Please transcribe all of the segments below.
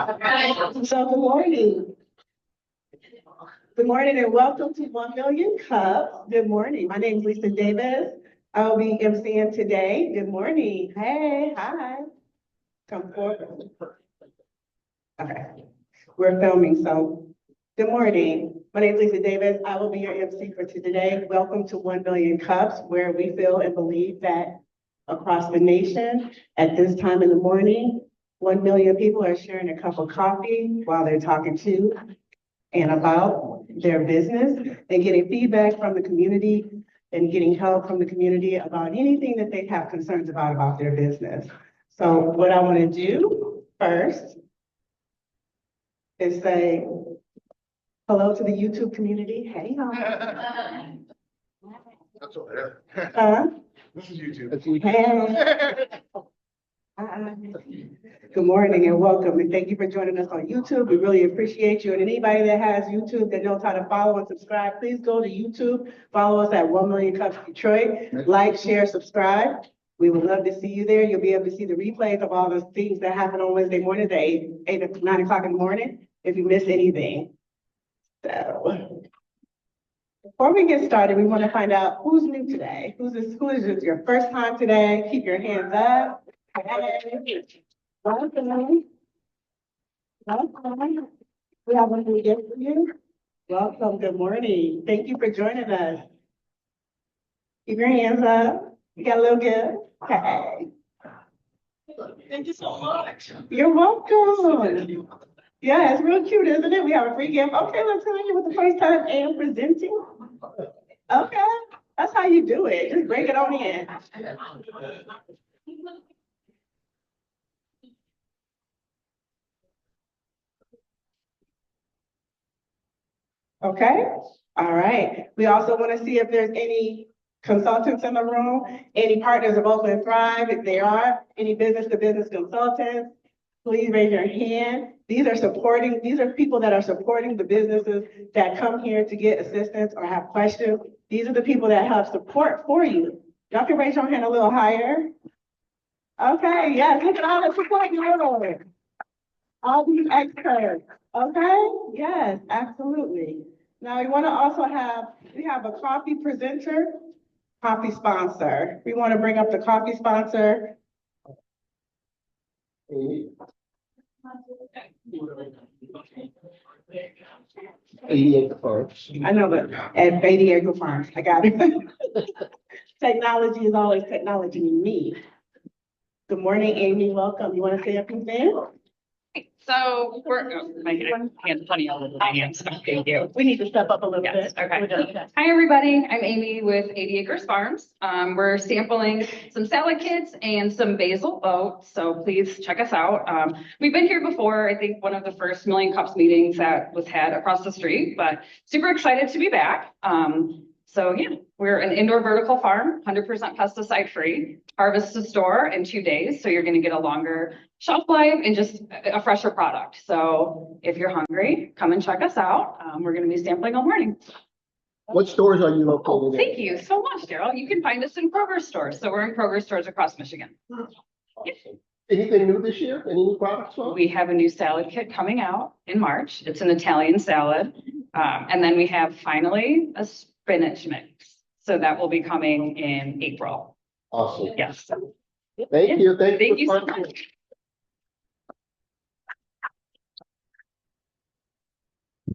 So good morning. Good morning and welcome to 1 Million Cups. Good morning. My name is Lisa Davis. I'll be emceeing today. Good morning. Hey, hi. Come forward. Okay. We're filming, so good morning. My name is Lisa Davis. I will be your MC for today. Welcome to 1 Million Cups, where we feel and believe that across the nation at this time in the morning, 1 million people are sharing a cup of coffee while they're talking to and about their business and getting feedback from the community and getting help from the community about anything that they have concerns about their business. So what I want to do first is say hello to the YouTube community. Hey, y'all. That's over there. This is YouTube. Hey. Good morning and welcome, and thank you for joining us on YouTube. We really appreciate you. And anybody that has YouTube that knows how to follow and subscribe, please go to YouTube, follow us at 1 Million Cups Detroit, like, share, subscribe. We would love to see you there. You'll be able to see the replays of all the things that happen on Wednesday mornings at 8 9 o'clock in the morning if you miss anything. So before we get started, we want to find out who's new today. Who is this your first time today? Keep your hands up. Welcome. Welcome. We have one new gift for you. Welcome. Good morning. Thank you for joining us. Keep your hands up. You got a little gift. Okay. Thank you so much. You're welcome. Yeah, it's real cute, isn't it? We have a free gift. Okay, let's tell you with the first time and presenting. Okay, that's how you do it. Just bring it on in. Okay, all right. We also want to see if there's any consultants in the room, any partners of Open and Thrive, if there are, any business-to-business consultants, please raise your hand. These are people that are supporting the businesses that come here to get assistance or have questions. These are the people that have support for you. Y'all can raise your hand a little higher. Okay, yes, look at all the support you're doing. All these experts, okay? Yes, absolutely. Now we want to also we have a coffee presenter, coffee sponsor. We want to bring up the coffee sponsor. I know, but at 80 Acre Farms, I got it. Technology is always technology in me. Good morning, Amy, welcome. You want to say a few things? So my hand's funny all over my hands. Thank you. We need to step up a little Yes, bit. okay. Hi, everybody. I'm Amy with 80 Acres Farms. We're sampling some salad kits and some basil oats, so please check us out. We've been here before. I think one of the first Million Cups meetings that was had across the street, but super excited to be back. So yeah, we're an indoor vertical farm, 100% pesticide free, harvest to store in 2 days. So you're going to get a longer shelf life and just a fresher product. So if you're hungry, come and check us out. We're going to be sampling all morning. What stores are you located in? Thank you so much, Daryl. You can find us in Kroger stores. So we're in Kroger stores across Michigan. Awesome. Anything new this year? Any new products? We have a new salad kit coming out in March. It's an Italian salad. And then we have finally a spinach mix. So that will be coming in April. Awesome. Yes. Thank you. Thank you so much.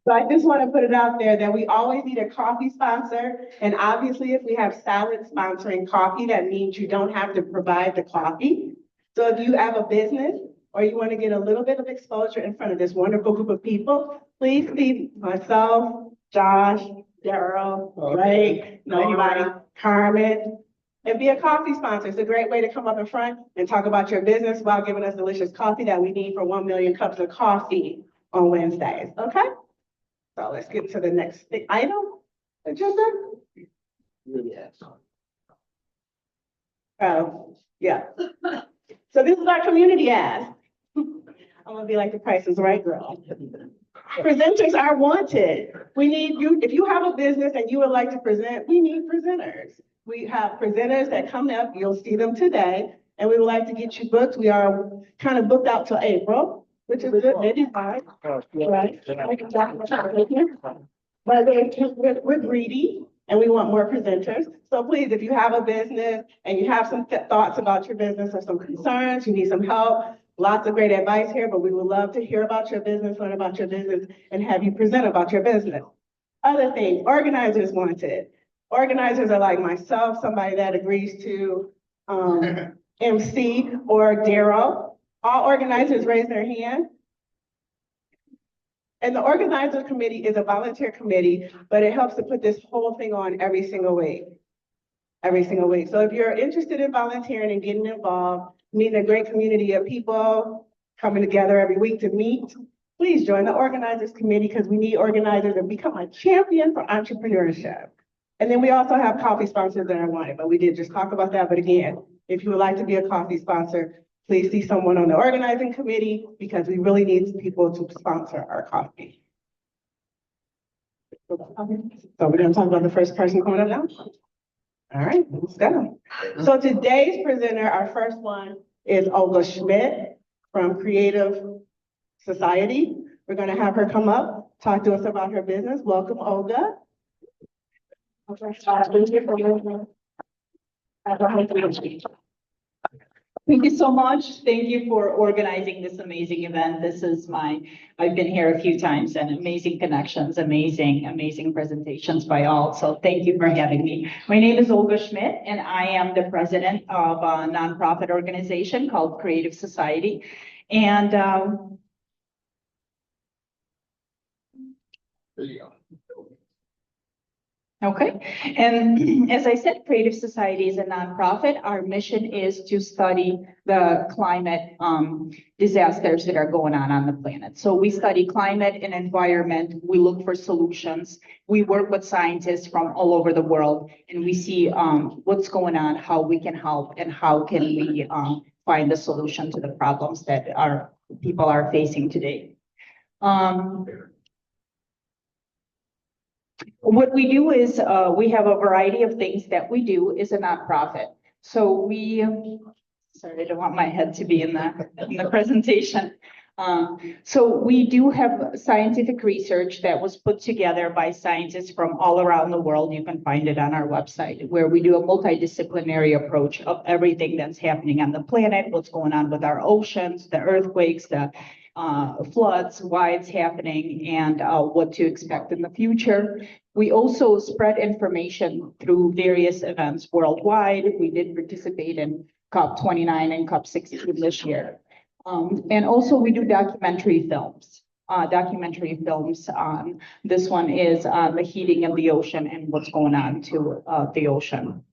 So I just want to put it out there that we always need a coffee sponsor. And obviously, if we have salad sponsoring coffee, that means you don't have to provide the coffee. So if you have a business or you want to get a little bit of exposure in front of this wonderful group of people, please see myself, Josh, Daryl, Ray, anybody, Carmen, and be a coffee sponsor. It's a great way to come up in front and talk about your business while giving us delicious coffee that we need for 1 million cups of coffee on Wednesdays, okay? So let's get to the next item, agenda. Yes. Oh, yeah. So this is our community ask. I'm gonna be like the Price is Right girl. Presenters are wanted. We need you, if you have a business and you would like to present, we need presenters. We have presenters that come up, you'll see them today, and we would like to get you booked. We are kind of booked out till April. which is good, maybe five, right? But we're greedy and we want more presenters. So please, if you have a business and you have some thoughts about your business or some concerns, you need some help, lots of great advice here, but we would love to hear about your business, learn about your business, and have you present about your business. Other things, organizers wanted. Organizers are like myself, somebody that agrees to MC or Daryl. All organizers raise their hand. And the organizers committee is a volunteer committee, but it helps to put this whole thing on every single week. Every single week. So if you're interested in volunteering and getting involved, meeting a great community of people, coming together every week to meet, please join the organizers committee because we need organizers and become a champion for entrepreneurship. And then we also have coffee sponsors that are wanted, but we did just talk about that. But again, if you would like to be a coffee sponsor, please see someone on the organizing committee because we really need people to sponsor our coffee. So we're going to talk about the first person coming up now. All right, let's go. So today's presenter, our first one is Olga Schmidt from Creative Society. We're going to have her come up, talk to us about her business. Welcome, Olga. Thank you so much. Thank you for organizing this amazing event. I've been here a few times and amazing connections, amazing presentations by all. So thank you for having me. My name is Olga Schmidt and I am the president of a nonprofit organization called Creative Society. And There you go. okay. And as I said, Creative Society is a nonprofit. Our mission is to study the climate disasters that are going on the planet. So we study climate and environment. We look for solutions. We work with scientists from all over the world, and we see what's going on, how we can help, and how can we find the solution to the problems that our people are facing today. What we do is we have a variety of things that we do as a nonprofit. So sorry, I don't want my head to be in the presentation. So we do have scientific research that was put together by scientists from all around the world. You can find it on our website, where we do a multidisciplinary approach of everything that's happening on the planet, what's going on with our oceans, the earthquakes, the floods, why it's happening, and what to expect in the future. We also spread information through various events worldwide. We did participate in COP29 and COP16 this year. And also we do documentary films. This one is on the heating of the ocean and what's going on to the ocean.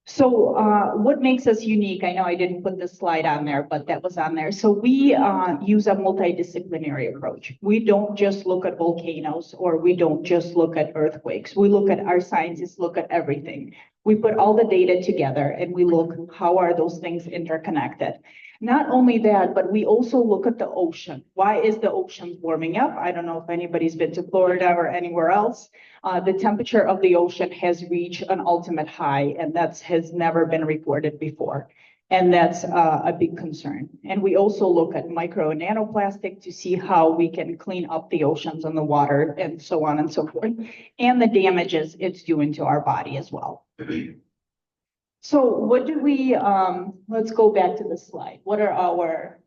So what makes us unique? I know I didn't put this slide on there, but that was on there. So we use a multidisciplinary approach. We don't just look at volcanoes or we don't just look at earthquakes. We look at, our scientists look at everything. We put all the data together and we look how are those things interconnected. Not only that, but we also look at the ocean. Why is the ocean warming up? I don't know if anybody's been to Florida or anywhere else. The temperature of the ocean has reached an ultimate high, and that has never been recorded before. And that's a big concern. And we also look at micro and nanoplastic to see how we can clean up the oceans and the water and so on and so forth, and the damages it's doing to our body as well. So what do we, let's go back to the slide. What are our,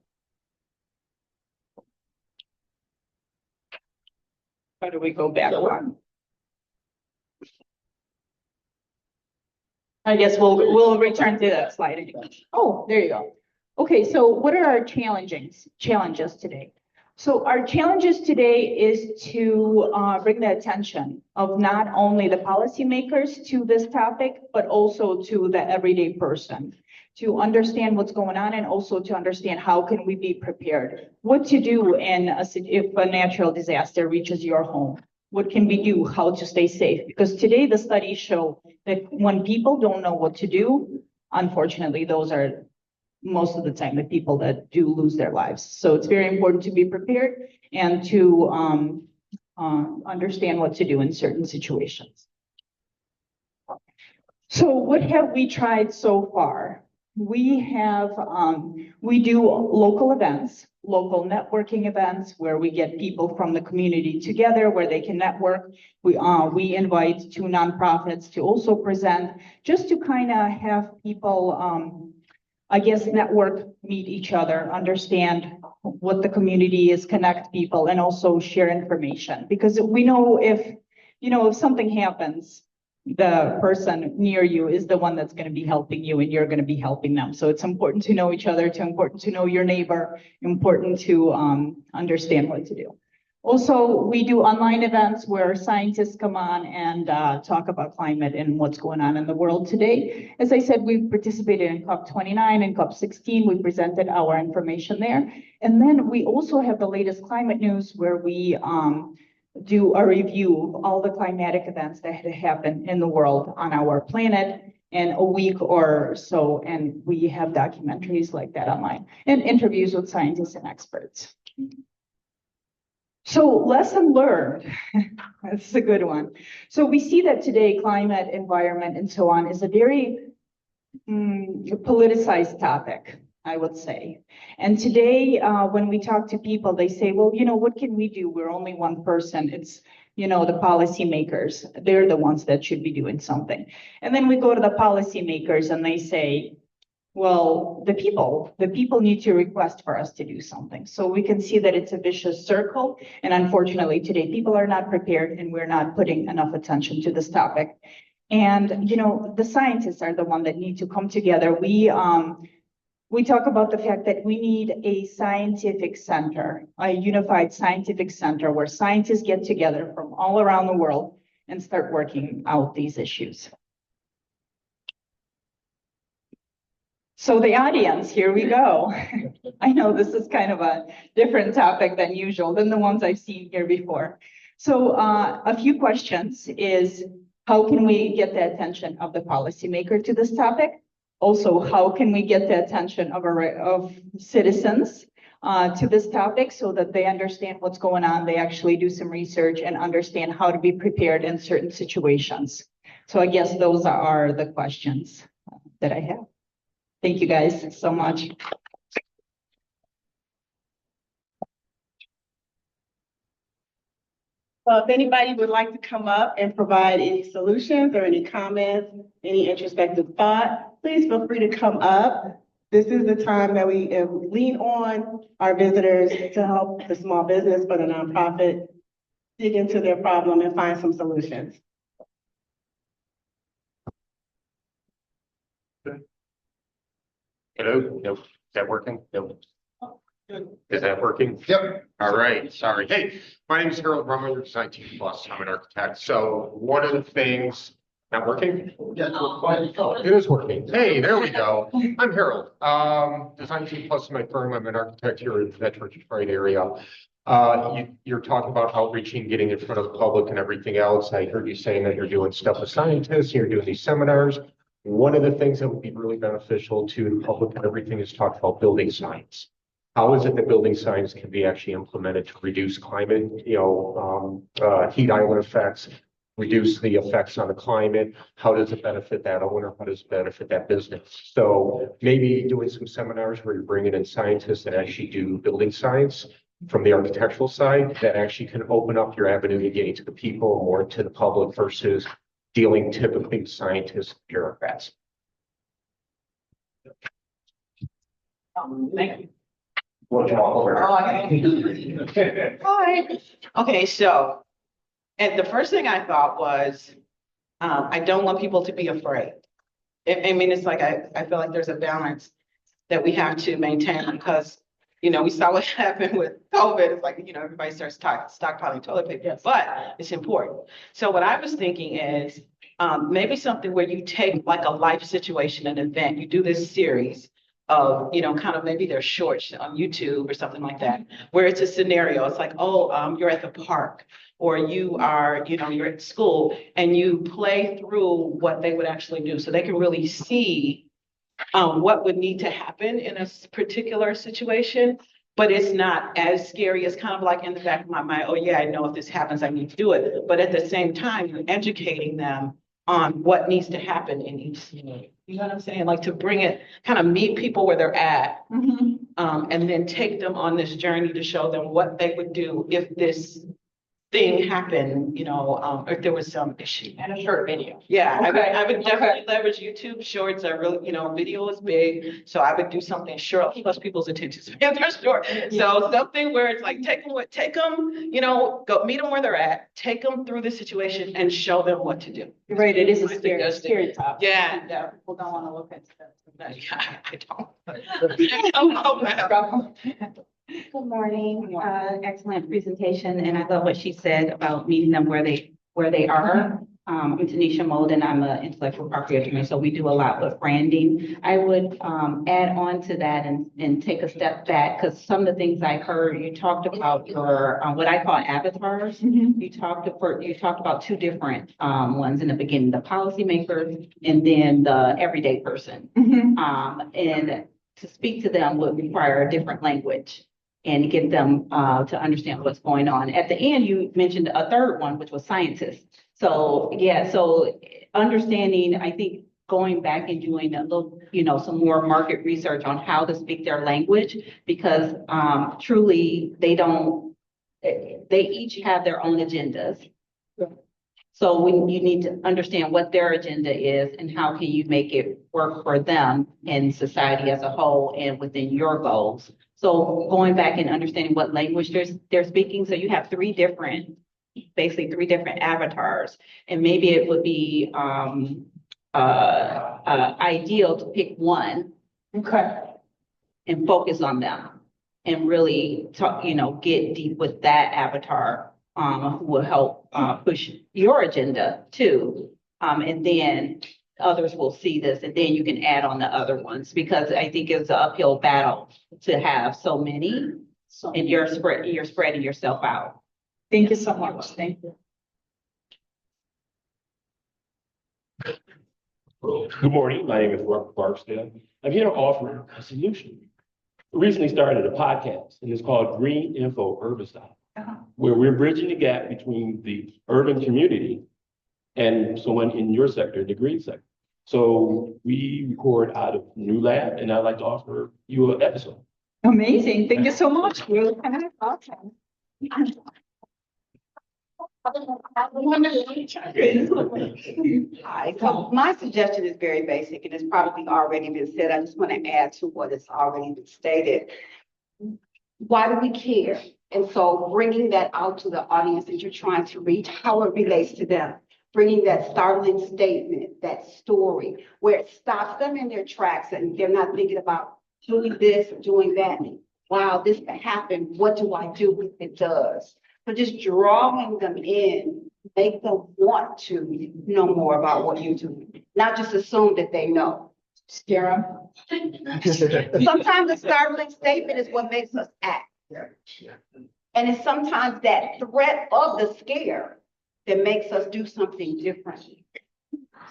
how do we go back one? I guess we'll return to that slide again. Oh, there you go. Okay, so what are our challenges today? So our challenges today is to bring the attention of not only the policymakers to this topic, but also to the everyday person, to understand what's going on and also to understand how can we be prepared, what to do if a natural disaster reaches your home. What can we do? How to stay safe? Because today the studies show that when people don't know what to do, unfortunately, those are most of the time the people that do lose their lives. So it's very important to be prepared and to understand what to do in certain situations. So what have we tried so far? we have, we do local events, local networking events where we get people from the community together where they can network. We invite two nonprofits to also present, just to kind of have people, I guess, network, meet each other, understand what the community is, connect people, and also share information. Because we know if something happens, the person near you is the one that's going to be helping you and you're going to be helping them. So it's important to know each other, important to know your neighbor, important to understand what to do. Also, we do online events where scientists come on and talk about climate and what's going on in the world today. As I said, we participated in COP29 and COP16. We presented our information there. And then we also have the latest climate news where we do a review of all the climatic events that had happened in the world on our planet in a week or so. And we have documentaries like that online and interviews with scientists and experts. So lesson learned, that's a good one. So we see that today climate, environment, and so on is a very politicized topic, I would say. And today, when we talk to people, they say, well, what can we do? We're only one person. It's, the policymakers. They're the ones that should be doing something. And then we go to the policymakers and they say, well, the people need to request for us to do something. So we can see that it's a vicious circle. And unfortunately, today, people are not prepared and we're not putting enough attention to this topic. And, the scientists are the one that need to come together. We talk about the fact that we need a scientific center, a unified scientific center where scientists get together from all around the world and start working out these issues. So the audience, here we go. I know this is kind of a different topic than usual, than the ones I've seen here before. So a few questions is, how can we get the attention of the policymaker to this topic? Also, how can we get the attention of citizens to this topic so that they understand what's going on, they actually do some research and understand how to be prepared in certain situations? So I guess those are the questions that I have. Thank you guys so much. Well, if anybody would like to come up and provide any solutions or any comments, any introspective thought, please feel free to come up. This is the time that we lean on our visitors to help the small business or the nonprofit dig into their problem and find some solutions. Hello, nope, is that working? Nope. Is that working? Yep. All right, sorry. Hey, my name is Harold Rummer, Design Team Plus. I'm an architect. So one of the things, not working? It is working. Hey, there we go. I'm Harold. Design Team Plus is my firm. I'm an architect here in the Metro Detroit area. You're talking about outreaching, getting in front of the public and everything else. I heard you saying that you're doing stuff with scientists, you're doing these seminars. One of the things that would be really beneficial to the public and everything is talk about building science. How is it that building science can be actually implemented to reduce climate, heat island effects, reduce the effects on the climate? How does it benefit that owner? How does it benefit that business? So maybe doing some seminars where you're bringing in scientists that actually do building science from the architectural side that actually can open up your avenue to getting to the people, more to the public versus dealing typically with scientists and bureaucrats. Thank you. Hi. Okay, so, and the first thing I thought was, I don't want people to be afraid. I mean, it's like, I feel like there's a balance that we have to maintain because, we saw what happened with COVID. It's like, everybody starts stockpiling toilet paper, Yes. but it's important. So what I was thinking is, maybe something where you take like a life situation, an event, you do this series of, kind of maybe they're shorts on YouTube or something like that, where it's a scenario. It's like, you're at the park or you are, you're at school and you play through what they would actually do. So they can really see what would need to happen in a particular situation, but it's not as scary. It's kind of like in the back of my mind, oh yeah, I know if this happens, I need to do it. But at the same time, you're educating them on what needs to happen in each scenario. You know what I'm saying? Like to bring it, kind of meet people where they're at, and then take them on this journey to show them what they would do if this thing happened, if there was some issue. And a short video. Yeah, I would Okay. definitely leverage YouTube Shorts. I really, video is big, so I would do something short. Plus, people's attention spans are short, so something where it's like take them, go meet them where they're at, take them through the situation, and show them what to do. Right, it is a I think scary, that's the- scary topic. Yeah. Yeah, people don't want to look at stuff. Yeah, I don't. Good morning. Excellent presentation, and I love what she said about meeting them where they are. I'm Tanisha Molden. I'm an intellectual property attorney, so we do a lot with branding. I would add on to that and take a step back, because some of the things I heard, you talked about your what I call avatars. You talked about two different ones in the beginning, the policymakers and then the everyday person. And to speak to them would require a different language and get them to understand what's going on. At the end, you mentioned a third one, which was scientists. So understanding, I think going back and doing a little, some more market research on how to speak their language, because truly they each have their own agendas. So you need to understand what their agenda is and how can you make it work for them and society as a whole and within your goals. So going back and understanding what language they're speaking. So you have basically three different avatars, and maybe it would be ideal to pick one. Okay. And focus on them and really talk, get deep with that avatar, who will help push your agenda too. And then others will see this, and then you can add on the other ones, because I think it's an uphill battle to have so many, and you're spreading yourself out. Thank you so much. Thank you. Good morning. My name is Robert Barksdale. I'm here to offer a solution. We recently started a podcast, and it's called Green Info Urban Style, where we're bridging the gap between the urban community and someone in your sector, the green sector. So we record out of New Lab, and I'd like to offer you an episode. Amazing. Thank you so much. Really kind of awesome. Hi, so my suggestion is very basic, and it's probably already been said. I just want to add to what has already been stated. Why do we care? And so bringing that out to the audience that you're trying to reach, how it relates to them, bringing that startling statement, that story, where it stops them in their tracks and they're not thinking about doing this or doing that. Wow, this could happen. What do I do if it does? So just drawing them in, make them want to know more about what you're doing, not just assume that they know. Scare them. Sometimes the startling statement is what makes us act. And it's sometimes that threat of the scare that makes us do something different.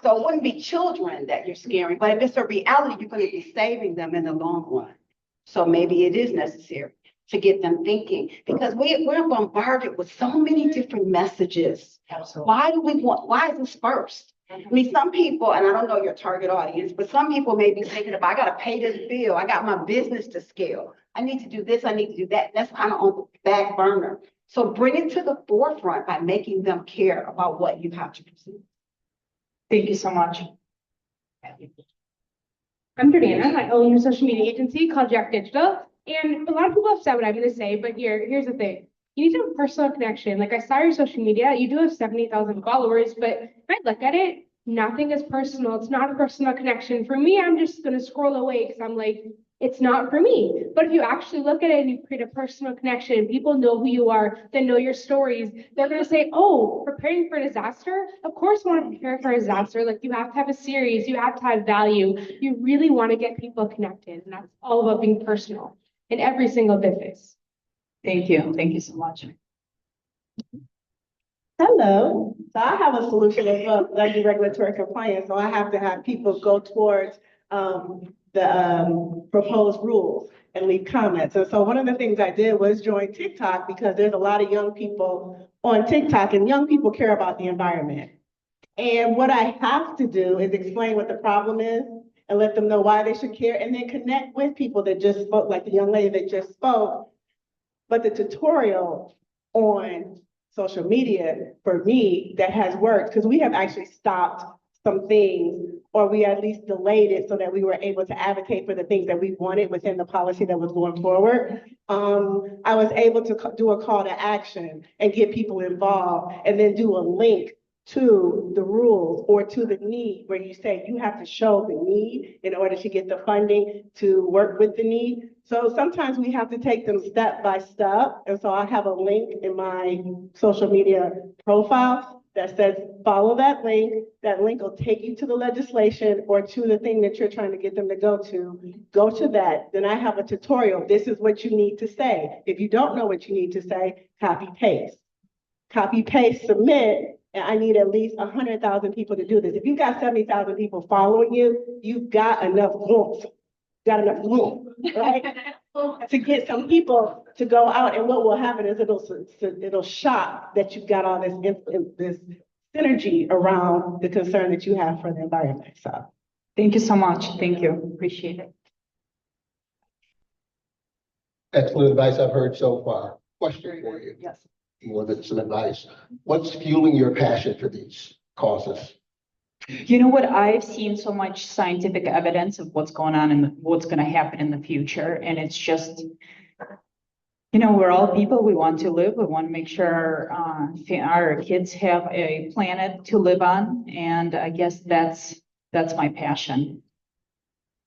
So it wouldn't be children that you're scaring, but if it's a reality, you're going to be saving them in the long run. So maybe it is necessary to get them thinking, because we're bombarded with so many different messages. Why is this first? I mean, some people, and I don't know your target audience, but some people may be thinking about, I got to pay this bill. I got my business to scale. I need to do this. I need to do that. That's kind of on the back burner. So bring it to the forefront by making them care about what you have to pursue. Thank you so much. I'm Jordana. I own a social media agency called Jack Digital. And a lot of people have said what I'm going to say, but here's the thing. You need to have a personal connection. Like I saw your social media, you do have 70,000 followers, but if I look at it, nothing is personal. It's not a personal connection. For me, I'm just going to scroll away because I'm like, it's not for me. But if you actually look at it and you create a personal connection, people know who you are, they know your stories. They're going to say, oh, preparing for a disaster? Of course you want to prepare for a disaster. Like you have to have a series, you have to have value. You really want to get people connected. And that's all about being personal in every single business. Thank you. Thank you so much. Hello. So I have a solution as well. I do regulatory compliance, so I have to have people go towards the proposed rules and leave comments. And so one of the things I did was join TikTok, because there's a lot of young people on TikTok, and young people care about the environment. And what I have to do is explain what the problem is and let them know why they should care, and then connect with people that just spoke, like the young lady that just spoke. But the tutorial on social media for me that has worked, because we have actually stopped some things, or we at least delayed it so that we were able to advocate for the things that we wanted within the policy that was going forward. I was able to do a call to action and get people involved, and then do a link to the rules or to the need, where you say you have to show the need in order to get the funding to work with the need. So sometimes we have to take them step by step. And so I have a link in my social media profile that says, follow that link. That link will take you to the legislation or to the thing that you're trying to get them to go to. Go to that. Then I have a tutorial. This is what you need to say. If you don't know what you need to say, copy paste. Copy paste, submit. And I need at least 100,000 people to do this. If you've got 70,000 people following you, you've got enough room, right? To get some people to go out, and what will happen is it'll shock that you've got all this synergy around the concern that you have for the environment. So Thank you so much. Thank you. Appreciate it. Excellent advice I've heard so far. Question for you. Yes. More than some advice. What's fueling your passion for these causes? You know what? I've seen so much scientific evidence of what's going on and what's going to happen in the future. And it's just, we're all people. We want to live. We want to make sure our kids have a planet to live on. And I guess that's my passion.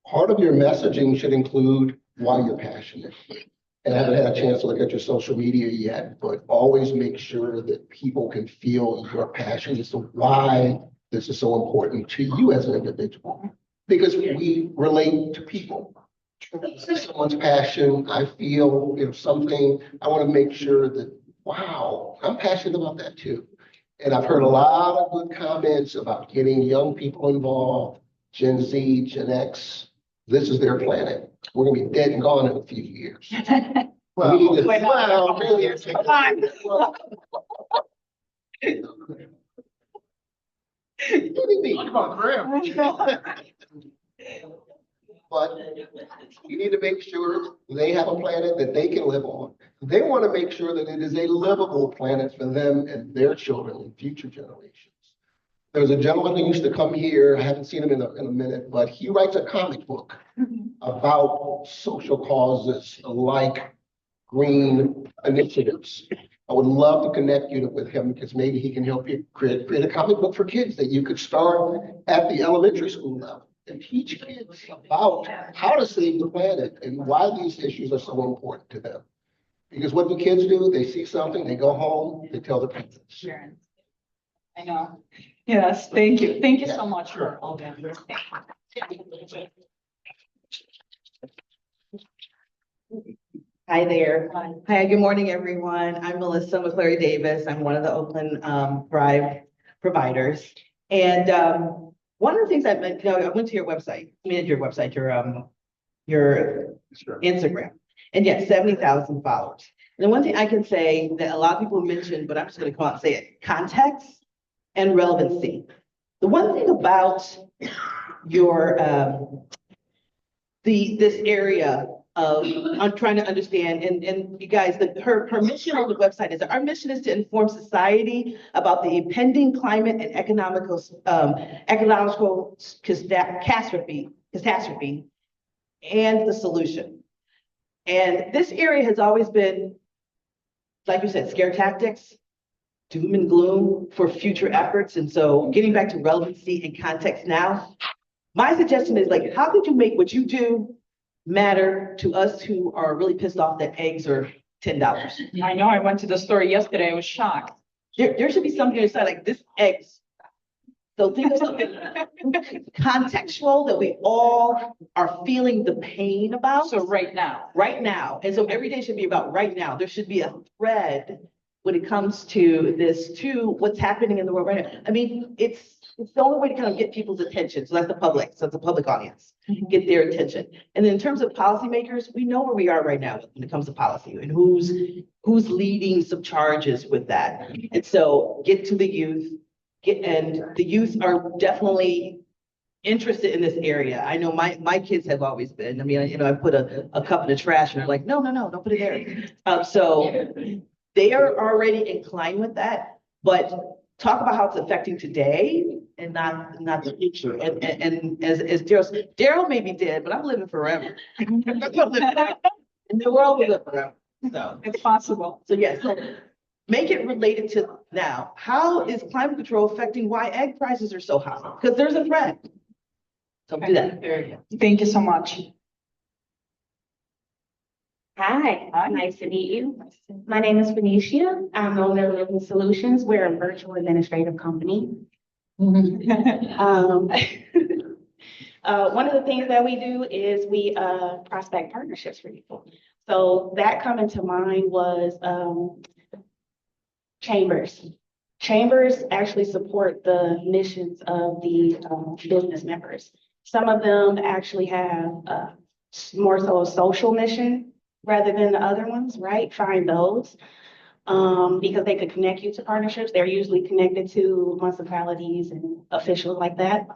Part of your messaging should include why you're passionate. And I haven't had a chance to look at your social media yet, but always make sure that people can feel your passion as to why this is so important to you as an individual. Because we relate to people. Someone's passion, I feel, something, I want to make sure that, wow, I'm passionate about that too. And I've heard a lot of good comments about getting young people involved, Gen Z, Gen X. This is their planet. We're going to be dead and gone in a few years. Well, we need to, well, really, but you need to make sure they have a planet that they can live on. They want to make sure that it is a livable planet for them and their children and future generations. There's a gentleman who used to come here, I haven't seen him in a minute, but he writes a comic book about social causes like green initiatives. I would love to connect you with him because maybe he can help you create a comic book for kids that you could start at the elementary school level and teach kids about how to save the planet and why these issues are so important to them. Because what do kids do? They see something, they go home, they tell their parents. Sure. I know. Yes, thank you. Thank you so much for all that. Hi there. Hi, good morning, everyone. I'm Melissa McClary Davis. I'm one of the Oakland Thrive providers. And one of the things I went to your website, your Instagram, and yes, 70,000 followers. And the one thing I can say that a lot of people mentioned, but I'm just going to come out and say it, context and relevancy. The one thing about your this area of I'm trying to understand, and you guys, her mission on the website is that our mission is to inform society about the impending climate and economical catastrophe and the solution. And this area has always been, like you said, scare tactics, doom and gloom for future efforts. And so getting back to relevancy and context now, my suggestion is like, how could you make what you do matter to us who are really pissed off that eggs are $10? I know, I went to the store yesterday, I was shocked. There should be something inside like this eggs. So think of something contextual that we all are feeling the pain about. So right now. Right now. And so every day should be about right now. There should be a thread when it comes to this, to what's happening in the world right now. I mean, it's the only way to kind of get people's attention. So that's the public. So it's a public audience. Get their attention. And then in terms of policymakers, we know where we are right now when it comes to policy and who's leading some charges with that. And so get to the youth, and the youth are definitely interested in this area. I know my kids have always been. I mean, you know, I put a cup in the trash and they're like, no, don't put it there. So they are already inclined with that, but talk about how it's affecting today and not the future. And as Daryl said, Daryl may be dead, but I'm living forever. And the world will live forever. So It's possible. so yes, so make it related to now. How is climate control affecting why egg prices are so high? Because there's a threat. So do that. Thank you so much. Hi, nice to meet you. My name is Benicia. I'm the owner of Living Solutions. We're a virtual administrative company. One of the things that we do is we prospect partnerships for people. So that coming to mind was chambers. Chambers actually support the missions of the business members. Some of them actually have more so a social mission rather than the other ones, right? Find those. Because they could connect you to partnerships. They're usually connected to municipalities and officials like that.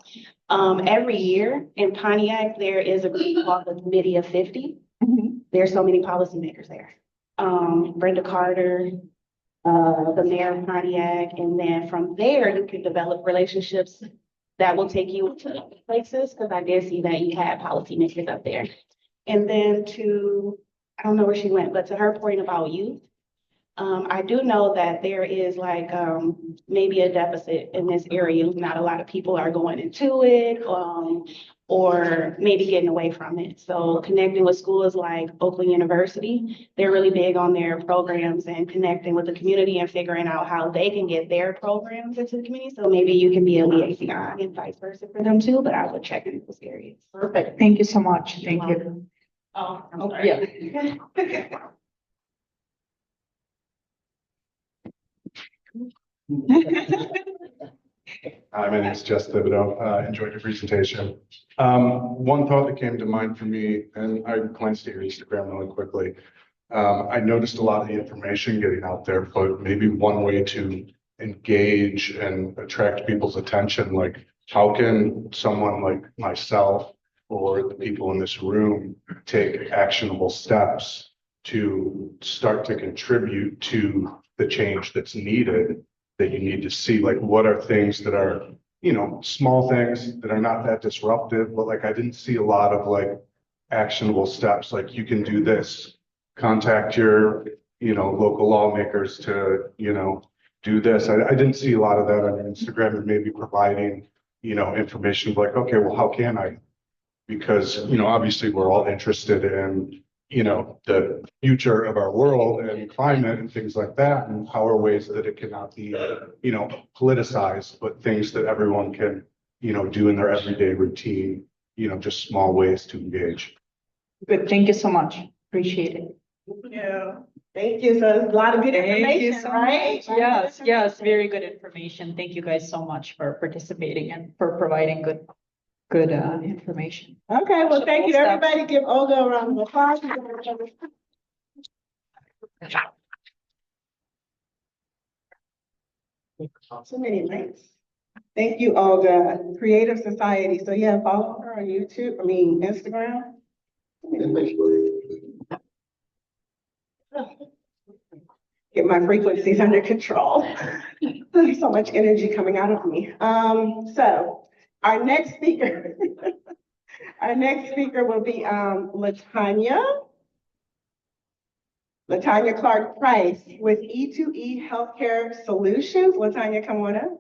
Every year in Pontiac, there is a group called the Committee of 50. There's so many policymakers there. Brenda Carter, the mayor of Pontiac, and then from there, you can develop relationships that will take you to places, because I did see that you had policymakers up there. And then I don't know where she went, but to her point about youth, I do know that there is like maybe a deficit in this area. Not a lot of people are going into it or maybe getting away from it. So connecting with schools like Oakland University, they're really big on their programs and connecting with the community and figuring out how they can get their programs into the community. So maybe you can be a liaison and vice versa for them too, but I would check in those areas. Perfect. Thank you so much. Thank you. Oh, I'm sorry. Yeah. Hi, my name is Jess Thibodeau. Enjoyed your presentation. One thought that came to mind for me, and I glanced at your Instagram really quickly. I noticed a lot of the information getting out there, but maybe one way to engage and attract people's attention, like how can someone like myself or the people in this room take actionable steps to start to contribute to the change that's needed, that you need to see? Like, what are things that are, you know, small things that are not that disruptive, but like I didn't see a lot of like actionable steps, like you can do this, contact your, you know, local lawmakers to, you know, do this. I didn't see a lot of that on your Instagram, and maybe providing, you know, information like, okay, well, how can I? Because, you know, obviously we're all interested in, you know, the future of our world and climate and things like that, and how are ways that it cannot be, you know, politicized, but things that everyone can, you know, do in their everyday routine, you know, just small ways to engage. Good. Thank you so much. Appreciate it. Yeah, thank you. So it's a lot of good information, right? Yes, very good information. Thank you guys so much for participating and for providing good information. Okay, well, thank you. Everybody give Olga a round of applause. So many links. Thank you, Olga. Creative Society. So yeah, follow her on YouTube, Instagram. Get my frequencies under control. There's so much energy coming out of me. So our next speaker, will be LaTanya. LaTanya Clarke-Pryce with E2E Healthcare Solutions. LaTanya, come on up.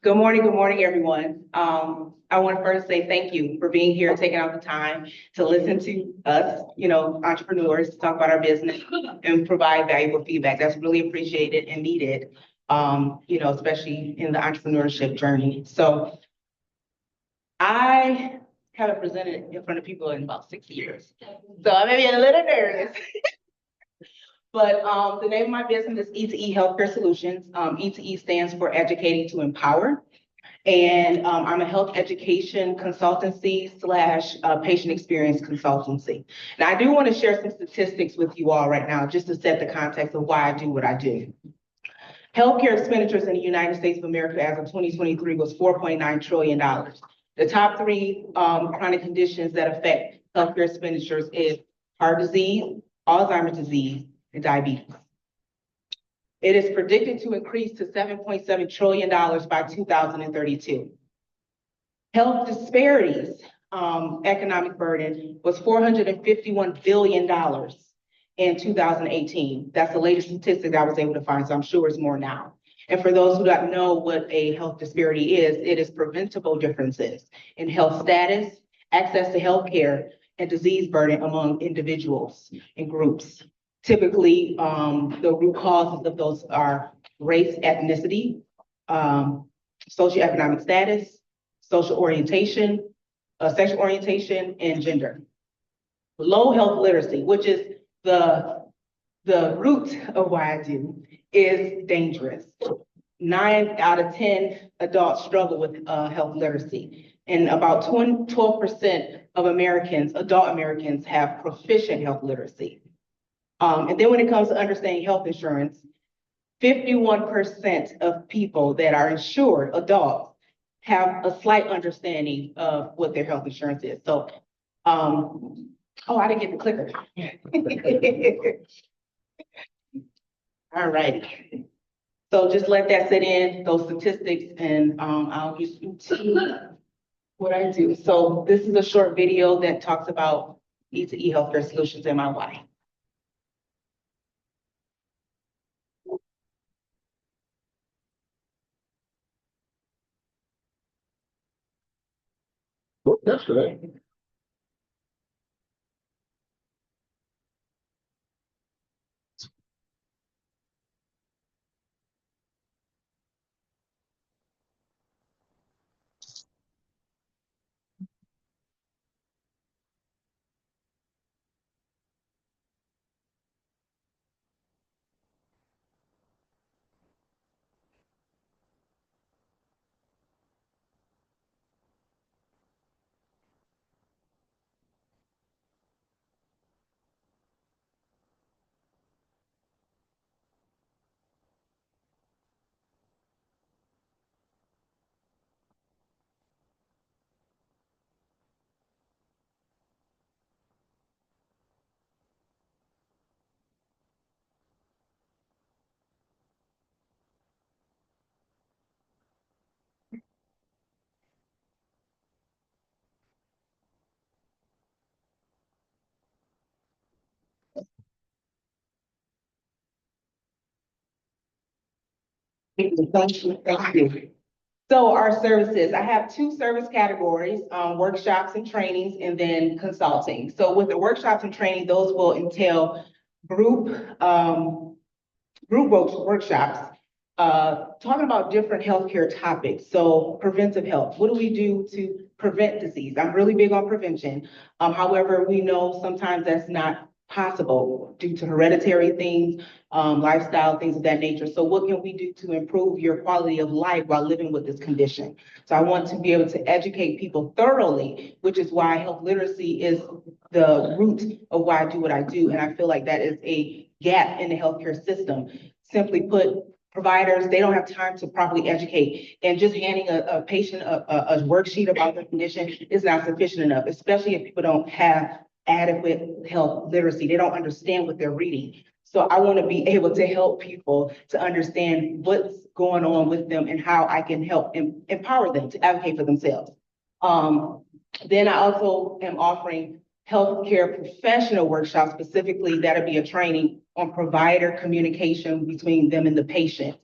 Good morning, everyone. I want to first say thank you for being here, taking out the time to listen to us, you know, entrepreneurs, talk about our business and provide valuable feedback. That's really appreciated and needed, you know, especially in the entrepreneurship journey. So I haven't presented in front of people in about 6 years. So I may be a little nervous. But the name of my business is E2E Healthcare Solutions. E2E stands for Educating to Empower. And I'm a health education consultancy slash patient experience consultancy. And I do want to share some statistics with you all right now, just to set the context of why I do what I do. Healthcare expenditures in the United States of America as of 2023 was $4.9 trillion. The top three chronic conditions that affect healthcare expenditures is heart disease, Alzheimer's disease, and diabetes. It is predicted to increase to $7.7 trillion by 2032. Health disparities, economic burden was $451 billion in 2018. That's the latest statistic I was able to find, so I'm sure it's more now. And for those who don't know what a health disparity is, it is preventable differences in health status, access to health care, and disease burden among individuals and groups. Typically, the root causes of those are race, ethnicity, socioeconomic status, social orientation, sexual orientation, and gender. Low health literacy, which is the root of why I do, is dangerous. 9 out of 10 adults struggle with health literacy. And about 12% of Americans, adult Americans, have proficient health literacy. And then when it comes to understanding health insurance, 51% of people that are insured, adults, have a slight understanding of what their health insurance is. So, oh, I didn't get the clicker. All right. So just let that sit in, those statistics, and I'll get into what I do. So this is a short video that talks about E2E Healthcare Solutions and my why. Oh, that's good. Thank you. Thank you. So our services, I have two service categories, workshops and trainings, and then consulting. So with the workshops and training, those will entail group workshops, talking about different healthcare topics. So preventive health, what do we do to prevent disease? I'm really big on prevention. However, we know sometimes that's not possible due to hereditary things, lifestyle, things of that nature. So what can we do to improve your quality of life while living with this condition? So I want to be able to educate people thoroughly, which is why health literacy is the root of why I do what I do. And I feel like that is a gap in the healthcare system. Simply put, providers, they don't have time to properly educate, and just handing a patient a worksheet about the condition is not sufficient enough, especially if people don't have adequate health literacy. They don't understand what they're reading. So I want to be able to help people to understand what's going on with them and how I can help empower them to advocate for themselves. Then I also am offering healthcare professional workshops, specifically that'll be a training on provider communication between them and the patient.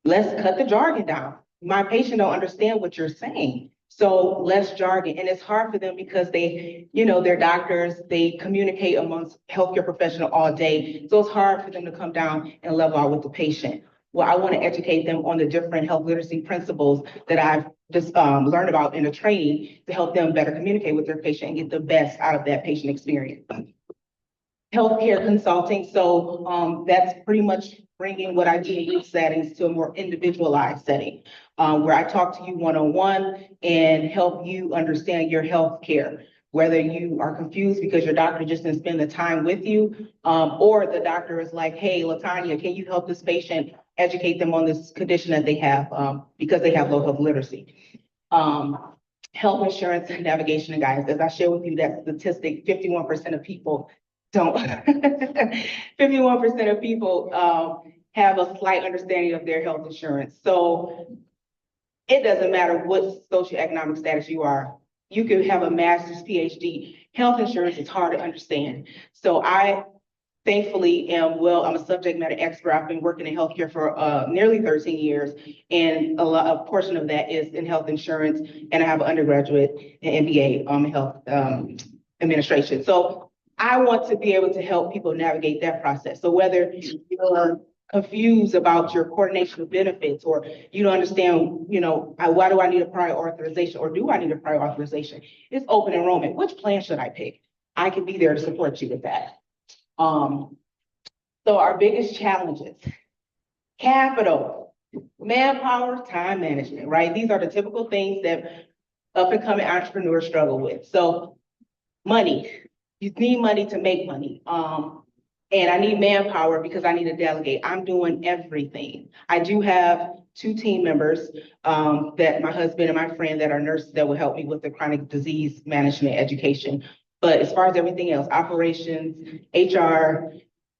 Let's cut the jargon down. My patient don't understand what you're saying. So less jargon, and it's hard for them because they, they're doctors, they communicate amongst healthcare professionals all day. So it's hard for them to come down and level out with the patient. Well, I want to educate them on the different health literacy principles that I've just learned about in the training to help them better communicate with their patient and get the best out of that patient experience. healthcare consulting. So that's pretty much bringing what I do in group settings to a more individualized setting, where I talk to you one-on-one and help you understand your healthcare. Whether you are confused because your doctor just didn't spend the time with you, or the doctor is like, hey, LaTanya, can you help this patient educate them on this condition that they have, because they have low health literacy. Health insurance and navigation and guidance. As I share with you that statistic, 51% of people don't, 51% of people have a slight understanding of their health insurance. So it doesn't matter what socioeconomic status you are. You could have a master's, PhD. Health insurance is hard to understand. So I thankfully I'm a subject matter expert. I've been working in healthcare for nearly 13 years, and a portion of that is in health insurance, and I have an undergraduate and MBA in health administration. So I want to be able to help people navigate that process. So whether you're confused about your coordination of benefits, or you don't understand, why do I need a prior authorization, or do I need a prior authorization? It's open enrollment. Which plan should I pick? I can be there to support you with that. So our biggest challenges: capital, manpower, time management, right? These are the typical things that up and coming entrepreneurs struggle with. So money, you need money to make money. And I need manpower because I need to delegate. I'm doing everything. I do have 2 team members, that my husband and my friend that are nurses that will help me with the chronic disease management education. But as far as everything else, operations, HR,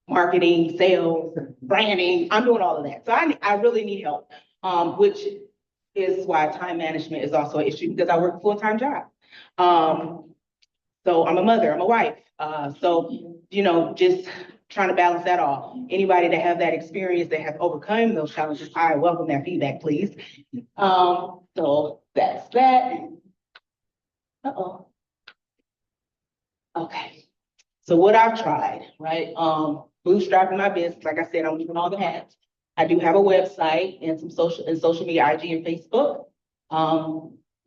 marketing, sales, branding, I'm doing all of that. So I really need help, which is why time management is also an issue, because I work a full-time job. So I'm a mother, I'm a wife. So, just trying to balance that all. Anybody that have that experience, that have overcome those challenges, I welcome that feedback, please. So that's that. Uh-oh. Okay. So what I've tried, right? Bootstrapping my business. Like I said, I'm doing all the hats. I do have a website and some social media, IG and Facebook.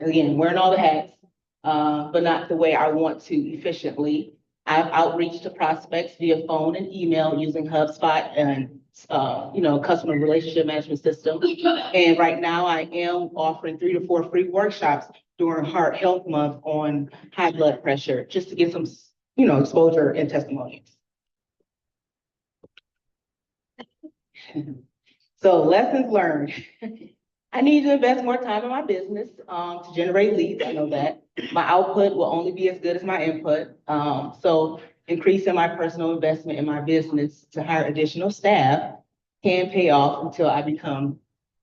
Again, wearing all the hats, but not the way I want to efficiently. I've outreach to prospects via phone and email using HubSpot and, customer relationship management system. And right now I am offering 3 to 4 free workshops during Heart Health Month on high blood pressure, just to get some, exposure and testimonials. So lessons learned. I need to invest more time in my business to generate leads. I know that. My output will only be as good as my input. So increasing my personal investment in my business to hire additional staff can pay off until I become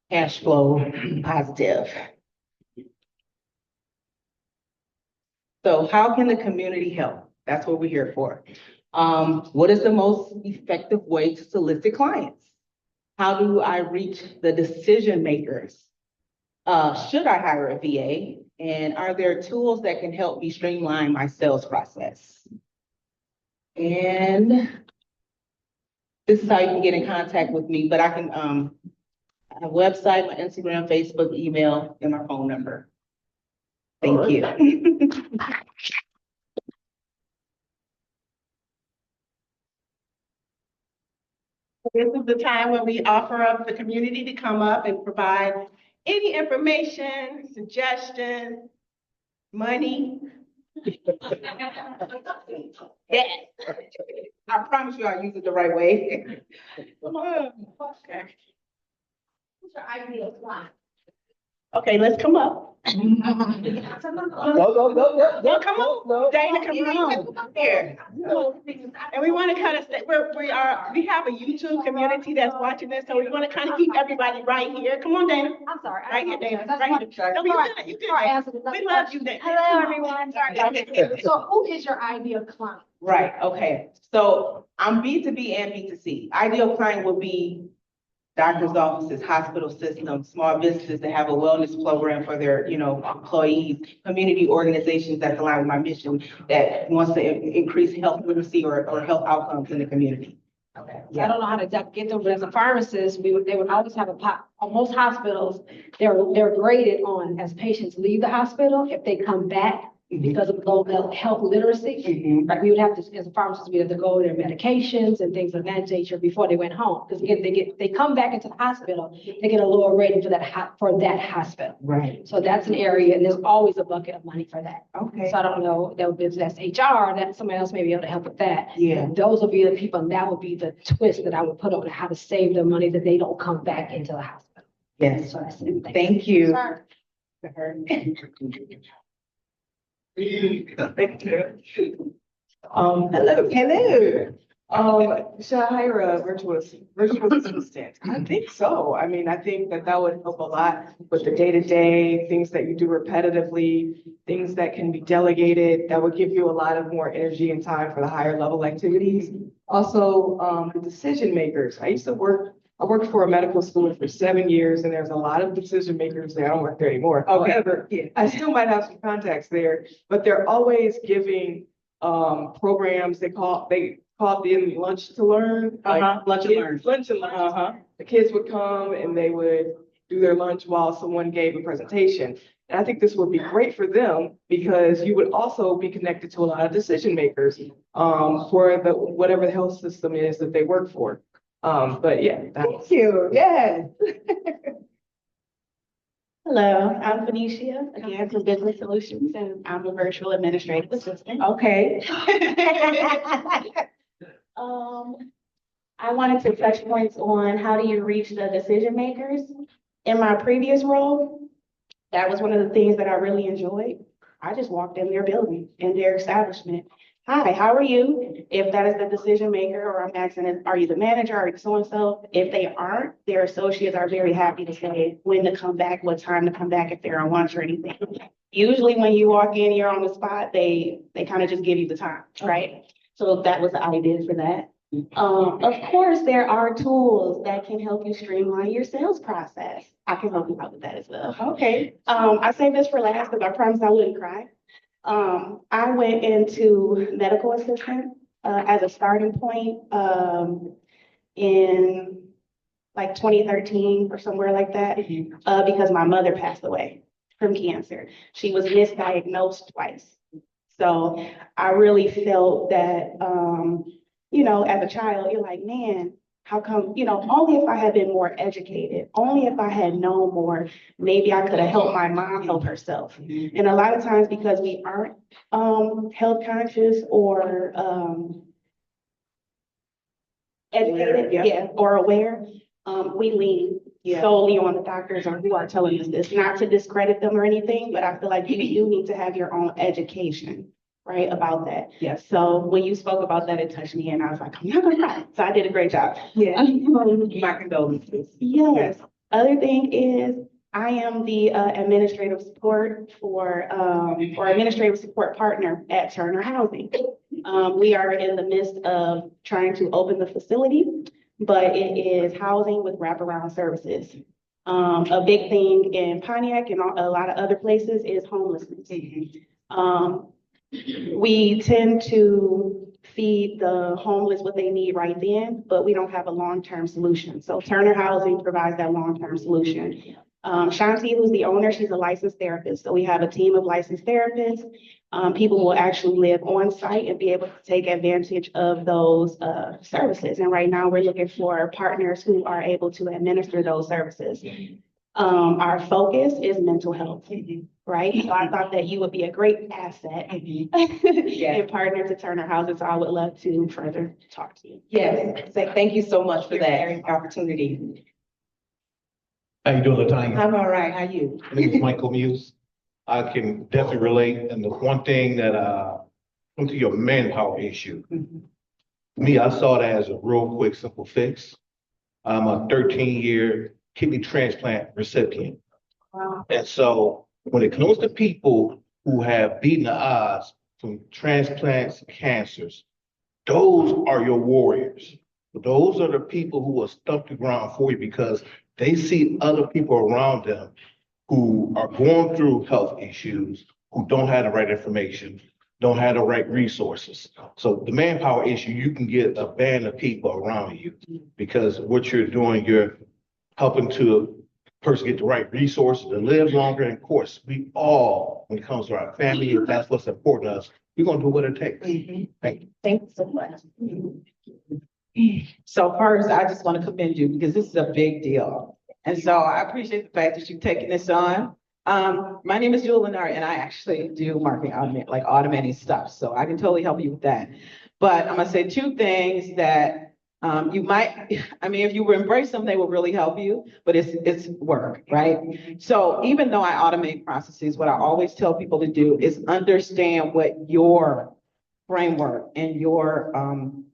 cash flow positive. So how can the community help? That's what we're here for. What is the most effective way to solicit clients? How do I reach the decision makers? Should I hire a VA? And are there tools that can help me streamline my sales process? And this is how you can get in contact with me, but I can, I have a website, my Instagram, Facebook, email, and my phone number. Thank you. This is the time when we offer up the community to come up and provide any information, suggestions, money. Yes. I promise you I'll use it the right way. Okay. What's your ideal client? Okay, let's come up. Go, go, go, Well, come on, Dana, come on here. And we want to kind of stay, we have a YouTube community that's watching this, so we want to kind of keep everybody right here. Come on, Dana. I'm sorry. Right here, Dana, right here. No, you good. We love you, Dana. Hello, everyone. Sorry. So who is your ideal client? Right, okay. So I'm B2B and B2C. Ideal client would be doctor's offices, hospital systems, small businesses that have a wellness program for their, employees, community organizations that align with my mission that wants to increase health literacy or health outcomes in the community. Okay. So I don't know how to get them, but as a pharmacist, they would always have on most hospitals, they're graded on as patients leave the hospital. If they come back, because of low health literacy. Right, we would have to, as a pharmacist, we have to go their medications and things of that nature before they went home. Because again, they come back into the hospital, they get a lower rating for that hospital. Right. So that's an area, and there's always a bucket of money for that. Okay. So I don't know, that's HR, that somebody else may be able to help with that. Yeah. Those would be the people, and that would be the twist that I would put on how to save the money that they don't come back into the hospital. Yes. So that's it. Thank you. Sorry. Hello. Should I hire a virtual assistant? I think so. I mean, I think that would help a lot with the day-to-day, things that you do repetitively, things that can be delegated, that would give you a lot of more energy and time for the higher level activities. Also, the decision makers. I worked for a medical school for 7 years, and there's a lot of decision makers there. I don't work there anymore. However, I still might have some contacts there, but they're always giving programs. They call it lunch to learn. Lunch and learn. Lunch and learn. The kids would come and they would do their lunch while someone gave a presentation. And I think this would be great for them because you would also be connected to a lot of decision makers for whatever the health system is that they work for. But yeah. Thank you, yes. Hello, I'm Phoenicia, again from Business Solutions, and I'm a virtual administrative assistant. Okay. I wanted to touch points on how do you reach the decision makers. In my previous role, that was one of the things that I really enjoyed. I just walked in their building, in their establishment. Hi, how are you? If that is the decision maker, or I'm asking, are you the manager, are you so-and-so? If they aren't, their associates are very happy to say when to come back, what time to come back, if they're on lunch or anything. Usually when you walk in, you're on the spot, they kind of just give you the time, right? So that was the idea for that. Of course, there are tools that can help you streamline your sales process. I can help you out with that as well. Okay. I saved this for last because I promised I wouldn't cry. I went into medical assistant as a starting point in like 2013 or somewhere like that because my mother passed away from cancer. She was misdiagnosed twice. So I really felt that, as a child, you're like, man, how come, only if I had been more educated, only if I had known more, maybe I could have helped my mom help herself. And a lot of times because we aren't health conscious or educated, or aware, we lean solely on the doctors or who are telling us this, not to discredit them or anything, but I feel like you do need to have your own education, right, about that. Yes. So when you spoke about that, it touched me and I was like, I'm not gonna cry. So I did a great job. Yeah. My condolences. Yes. Other thing is I am the administrative support or administrative support partner at Turner Housing. We are in the midst of trying to open the facility, but it is housing with wraparound services. A big thing in Pontiac and a lot of other places is homelessness. We tend to feed the homeless what they need right then, but we don't have a long-term solution. So Turner Housing provides that long-term solution. Shanti, who's the owner, she's a licensed therapist. So we have a team of licensed therapists. People will actually live on site and be able to take advantage of those services. And right now we're looking for partners who are able to administer those services. Our focus is mental health, right? So I thought that you would be a great asset and partner to Turner Housing. So I would love to further talk to you. Yes, thank you so much for that opportunity. How you doing, LaTanya? I'm all right, how are you? My name is Michael Muse. I can definitely relate, and the one thing that went to your manpower issue. Me, I saw that as a real quick, simple fix. I'm a 13-year kidney transplant recipient. Wow. And so when it comes to people who have beaten the odds from transplants, cancers, those are your warriors. Those are the people who will stump the ground for you because they see other people around them who are going through health issues, who don't have the right information, don't have the right resources. So the manpower issue, you can get a band of people around you because what you're doing, you're helping to person get the right resources to live longer. And of course, we all, when it comes to our family, if that's what's important to us, we're gonna do what it takes. Thank you. Thanks so much. So first, I just want to commend you because this is a big deal. And so I appreciate the fact that you've taken this on. My name is Jewel Lennart, and I actually do marketing automating stuff. So I can totally help you with that. But I'm gonna say two things that you might, I mean, if you embrace them, they will really help you, but it's work, right? So even though I automate processes, what I always tell people to do is understand what your framework and your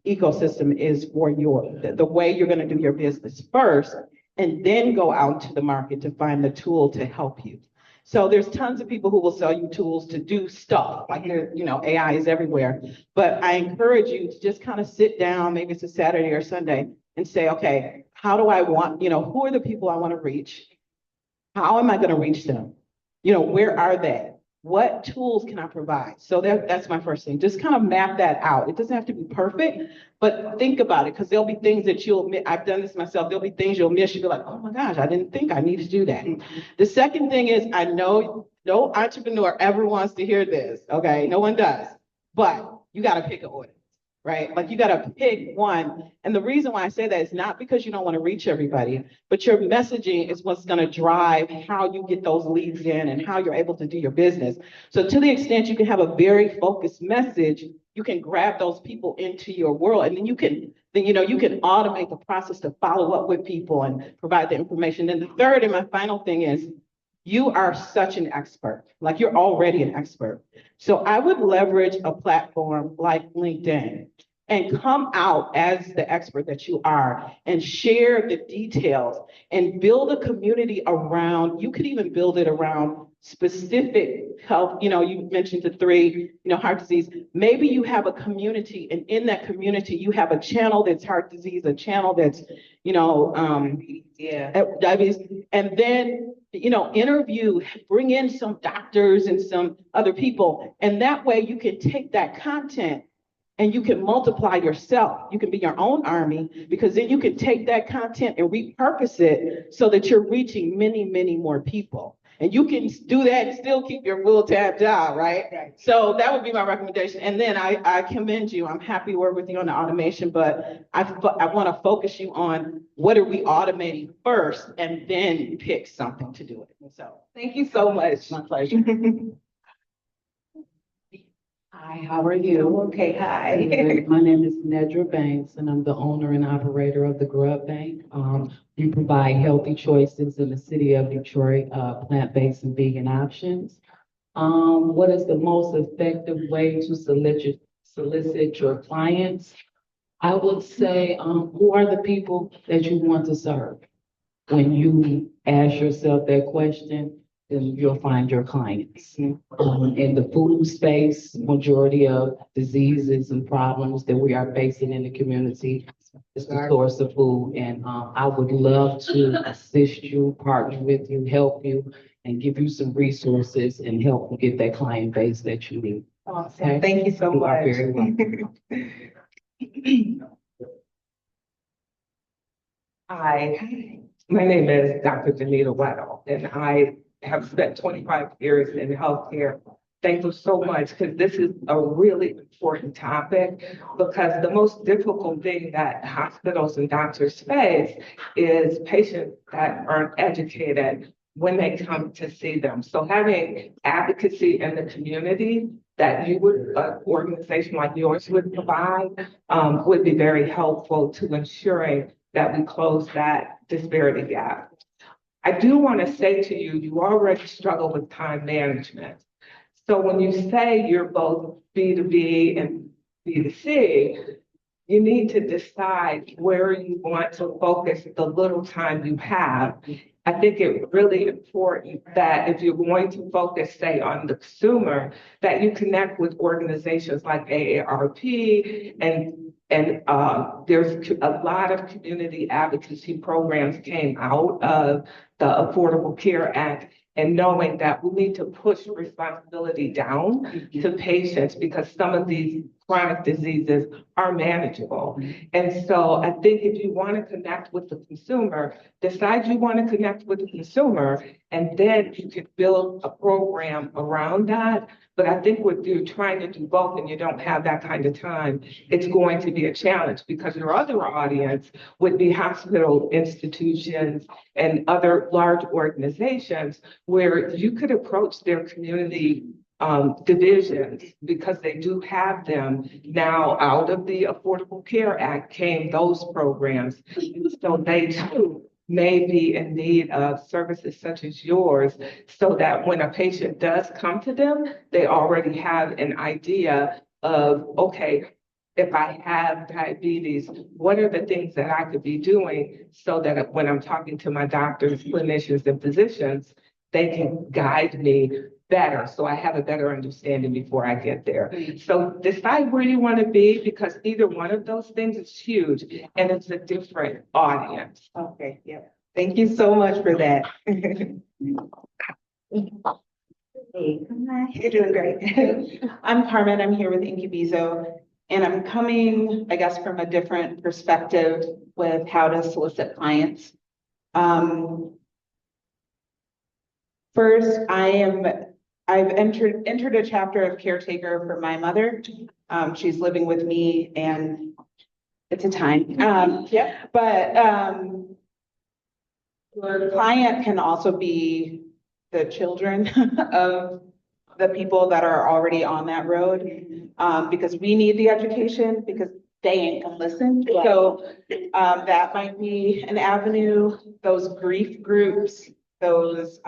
ecosystem is for the way you're going to do your business first, and then go out to the market to find the tool to help you. So there's tons of people who will sell you tools to do stuff, like AI is everywhere. But I encourage you to just kind of sit down, maybe it's a Saturday or Sunday, and say, okay, how do I want, who are the people I want to reach? How am I going to reach them? Where are they? What tools can I provide? So that's my first thing. Just kind of map that out. It doesn't have to be perfect, but think about it, because there'll be things that you'll miss. I've done this myself. There'll be things you'll miss. You'll be like, oh my gosh, I didn't think I needed to do that. The second thing is, I know no entrepreneur ever wants to hear this, okay? No one does, but you got to pick an audience, right? Like you got to pick one. And the reason why I say that is not because you don't want to reach everybody, but your messaging is what's going to drive how you get those leads in and how you're able to do your business. So to the extent you can have a very focused message, you can grab those people into your world, and then you can automate the process to follow up with people and provide the information. And the third and my final thing is, you are such an expert, like you're already an expert. So I would leverage a platform like LinkedIn and come out as the expert that you are and share the details and build a community around, you could even build it around specific health, you mentioned the three, heart disease. Maybe you have a community, and in that community, you have a channel that's heart disease, a channel that's, diabetes, and then, interview, bring in some doctors and some other people. And that way you can take that content and you can multiply yourself. You can be your own army, because then you can take that content and repurpose it so that you're reaching many, many more people. And you can do that and still keep your full-time job, right? So that would be my recommendation. And then I commend you. I'm happy to work with you on the automation, but I want to focus you on what are we automating first, and then pick something to do it. So thank you so much. My pleasure. Hi, how are you? Okay, hi. My name is Nedra Banks, and I'm the owner and operator of the Grub Bank. We provide healthy choices in the city of Detroit, plant-based and vegan options. What is the most effective way to solicit your clients? I would say, who are the people that you want to serve? When you ask yourself that question, then you'll find your clients. In the food space, majority of diseases and problems that we are facing in the community is the source of food. And I would love to assist you, partner with you, help you, and give you some resources and help you get that client base that you need. Awesome. Okay? Thank you so much. You are very welcome. Hi, my name is Dr. Janita Weddle, and I have spent 25 years in healthcare. Thank you so much, because this is a really important topic, because the most difficult thing that hospitals and doctors face is patients that aren't educated when they come to see them. So having advocacy in the community that you would, an organization like yours would provide, would be very helpful to ensuring that we close that disparity gap. I do want to say to you, you already struggle with time management. So when you say you're both B2B and B2C, you need to decide where you want to focus the little time you have. I think it's really important that if you're going to focus, say, on the consumer, that you connect with organizations like AARP, and there's a lot of community advocacy programs came out of the Affordable Care Act, and knowing that we need to push responsibility down to patients, because some of these chronic diseases are manageable. And so I think if you want to connect with the consumer, decide you want to connect with the consumer, and then you can build a program around that. But I think when you're trying to do both and you don't have that kind of time, it's going to be a challenge because your other audience would be hospital institutions and other large organizations where you could approach their community divisions, because they do have them now. Out of the Affordable Care Act came those programs. So they too may be in need of services such as yours, so that when a patient does come to them, they already have an idea of, okay, if I have diabetes, what are the things that I could be doing so that when I'm talking to my doctors, clinicians, and physicians, they can guide me better, so I have a better understanding before I get there. So decide where you want to be, because either one of those things is huge and it's a different audience. Okay, yeah. Thank you so much for that. Hey, you're doing great. I'm Carmen, I'm here with Incubizo, and I'm coming, I guess, from a different perspective with how to solicit clients. First, I've entered a chapter of caretaker for my mother. She's living with me and it's a time. But your client can also be the children of the people that are already on that road, because we need the education, because they ain't gonna listen. So that might be an avenue. Those grief groups, those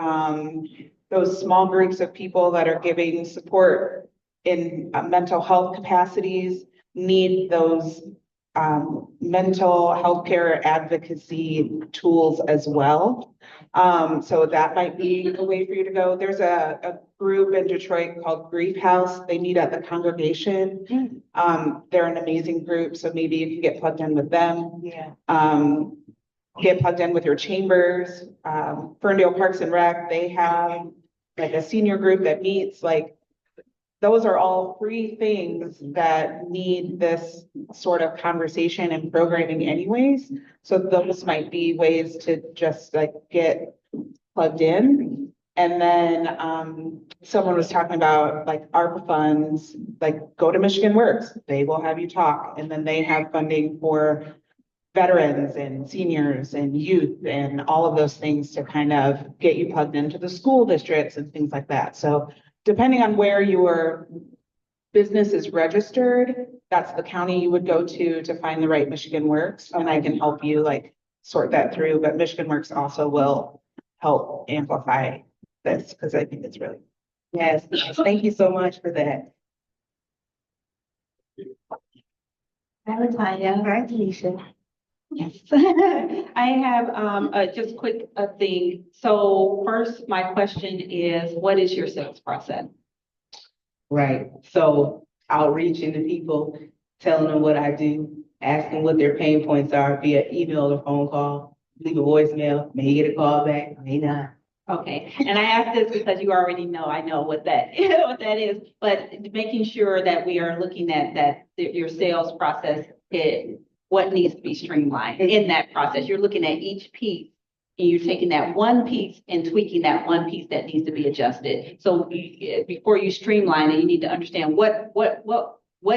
small groups of people that are giving support in mental health capacities need those mental health care advocacy tools as well. So that might be a way for you to go. There's a group in Detroit called Grief House. They meet at the congregation. They're an amazing group, so maybe you can get plugged in with them. Yeah. Get plugged in with your chambers. Ferndale Parks and Rec, they have like a senior group that meets. Like, those are all free things that need this sort of conversation and programming anyways. So those might be ways to just like get plugged in. And then someone was talking about like ARPA funds, like go to Michigan Works, they will have you talk. And then they have funding for veterans and seniors and youth and all of those things to kind of get you plugged into the school districts and things like that. So depending on where your business is registered, that's the county you would go to find the right Michigan Works. And I can help you like sort that through, but Michigan Works also will help amplify this, because I think it's really. Yes, thank you so much for that. Hi, LaTanya. Hi, Tanisha. Yes. I have just quick thing. So first, my question is, what is your sales process? Right, so outreaching to people, telling them what I do, asking what their pain points are via email or phone call, leave a voicemail, may get a call back, may not. Okay, and I ask this because you already know, I know what that, what that is, but making sure that we are looking at that, your sales process, what needs to be streamlined in that process. You're looking at each piece and you're taking that one piece and tweaking that one piece that needs to be adjusted. So before you streamline it, you need to understand what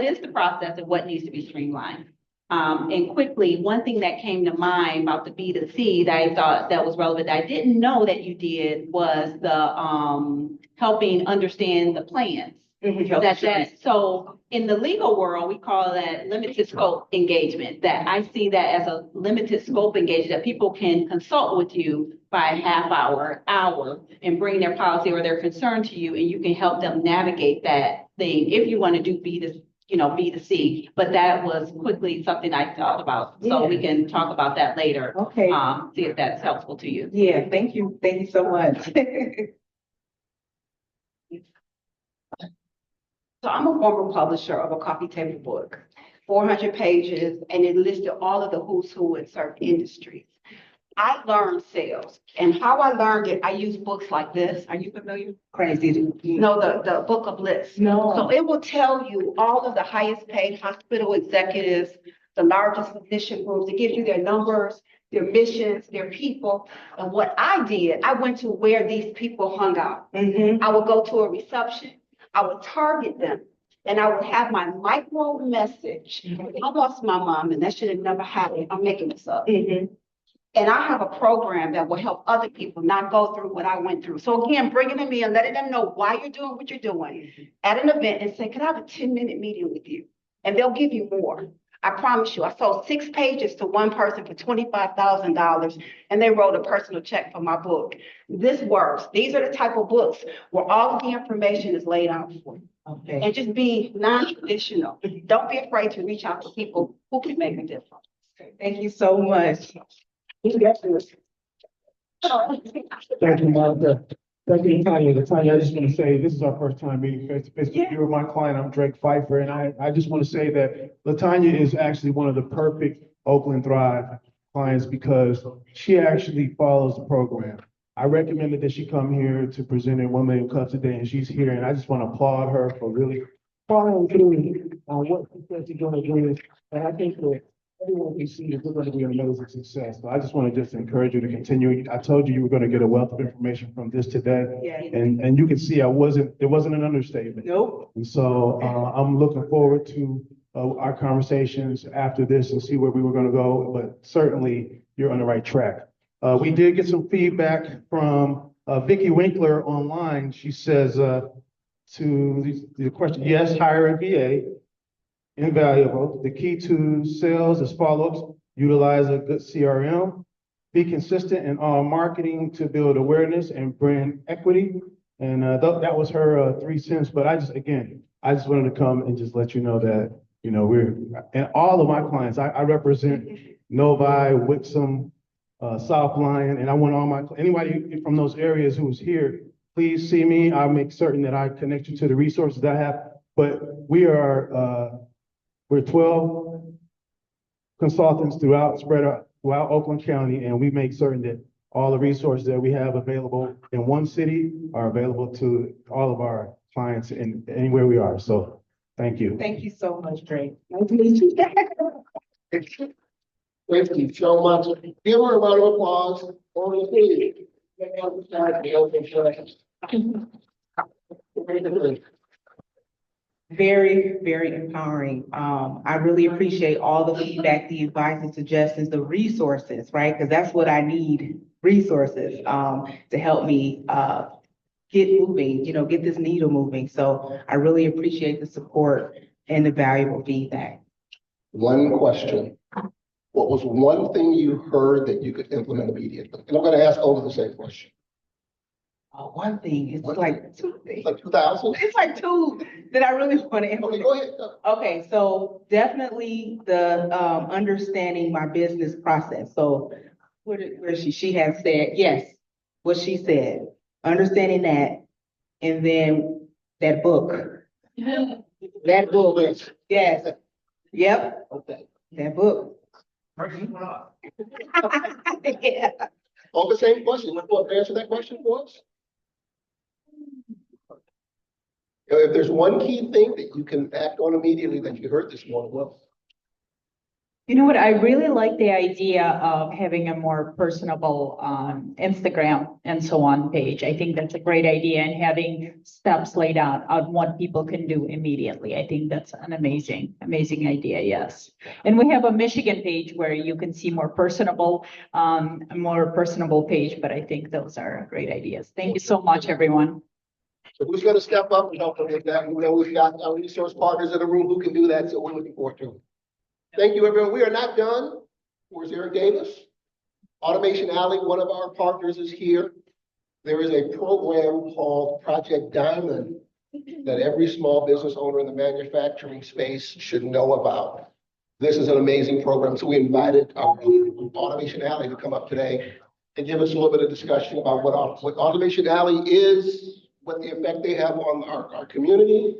is the process and what needs to be streamlined. And quickly, one thing that came to mind about the B2C that I thought that was relevant, that I didn't know that you did, was the helping understand the plans. So in the legal world, we call that limited scope engagement, that I see that as a limited scope engagement, that people can consult with you by a half hour, hour, and bring their policy or their concern to you, and you can help them navigate that thing if you want to do B2C, but that was quickly something I thought about. So we can talk about that later. Okay. See if that's helpful to you. Yeah, thank you. Thank you so much. So I'm a former publisher of a coffee table book, 400 pages, and it listed all of the who's who in certain industries. I learned sales, and how I learned it, I use books like this. Are you familiar? Crazy. No, the book of lists. No. So it will tell you all of the highest paid hospital executives, the largest physician groups. It gives you their numbers, their missions, their people. And what I did, I went to where these people hung out. Mm-hmm. I would go to a reception. I would target them. And I would have my micro message. I lost my mom, and that should have never happened. I'm making this up. Mm-hmm. And I have a program that will help other people not go through what I went through. So again, bringing them in, letting them know why you're doing what you're doing at an event and say, can I have a 10-minute meeting with you? And they'll give you more. I promise you, I sold 6 pages to one person for $25,000, and they wrote a personal check for my book. This works. These are the type of books where all of the information is laid out for you. Okay. And just be non-traditional. Don't be afraid to reach out to people who can make a difference. Thank you so much. Thank you, Monica. Thank you, LaTanya. LaTanya, I just want to say, this is our first time meeting face to face. You were my client, I'm Drake Pfeiffer, and I just want to say that LaTanya is actually one of the perfect Oakland Thrive clients because she actually follows the program. I recommended that she come here to present at 1 Million Cups a Day, and she's here, and I just want to applaud her for really following through on what she said she's going to do. And I think that everyone can see that we're going to be an amazing success. So I just want to just encourage you to continue. I told you you were going to get a wealth of information from this today. Yeah. And you can see there wasn't an understatement. Nope. And so I'm looking forward to our conversations after this and see where we were going to go, but certainly you're on the right track. We did get some feedback from Vicky Winkler online. She says to the question, yes, hire a VA. Invaluable. The key to sales is follow-ups. Utilize a good CRM. Be consistent in all marketing to build awareness and brand equity. And that was her 3 cents. But I just wanted to come and just let you know that, and all of my clients, I represent Novi, Wixom, South Lyon, and I want anybody from those areas who is here, please see me. I'll make certain that I connect you to the resources that I have. But we're 12 consultants spread out throughout Oakland County, and we make certain that all the resources that we have available in one city are available to all of our clients in anywhere we are. So thank you. Thank you so much, Drake. Nice to meet you. Thank you so much. Give her a round of applause for the meeting. Very, very empowering. I really appreciate all the feedback, the advice and suggestions, the resources, right? Because that's what I need, resources, to help me get moving, get this needle moving. So I really appreciate the support and the valuable feedback. One question. What was one thing you heard that you could implement immediately? And I'm going to ask Olga the same question. One thing, it's like 2 things. Like 2,000? It's like 2 that I really want to implement. Okay, go ahead. Okay, so definitely the understanding my business process. So where she has said, yes, what she said, understanding that, and then that book. That book, yes, yep, Okay. that book. Yeah. Olga, same question. Let's answer that question for us. If there's one key thing that you can act on immediately that you heard this morning, well, You know what? I really like the idea of having a more personable Instagram and so on page. I think that's a great idea, and having steps laid out on what people can do immediately. I think that's an amazing idea. Yes. And we have a Michigan page where you can see a more personable page, but I think those are great ideas. Thank you so much, everyone. so who's going to step up and help them with that? We've got our resource partners in the room who can do that, so we're looking forward to it. Thank you, everyone. We are not done. Where's Eric Davis? Automation Alley, one of our partners, is here. There is a program called Project Diamond that every small business owner in the manufacturing space should know about. This is an amazing program. So we invited our Automation Alley to come up today and give us a little bit of discussion about what Automation Alley is, what the effect they have on our community,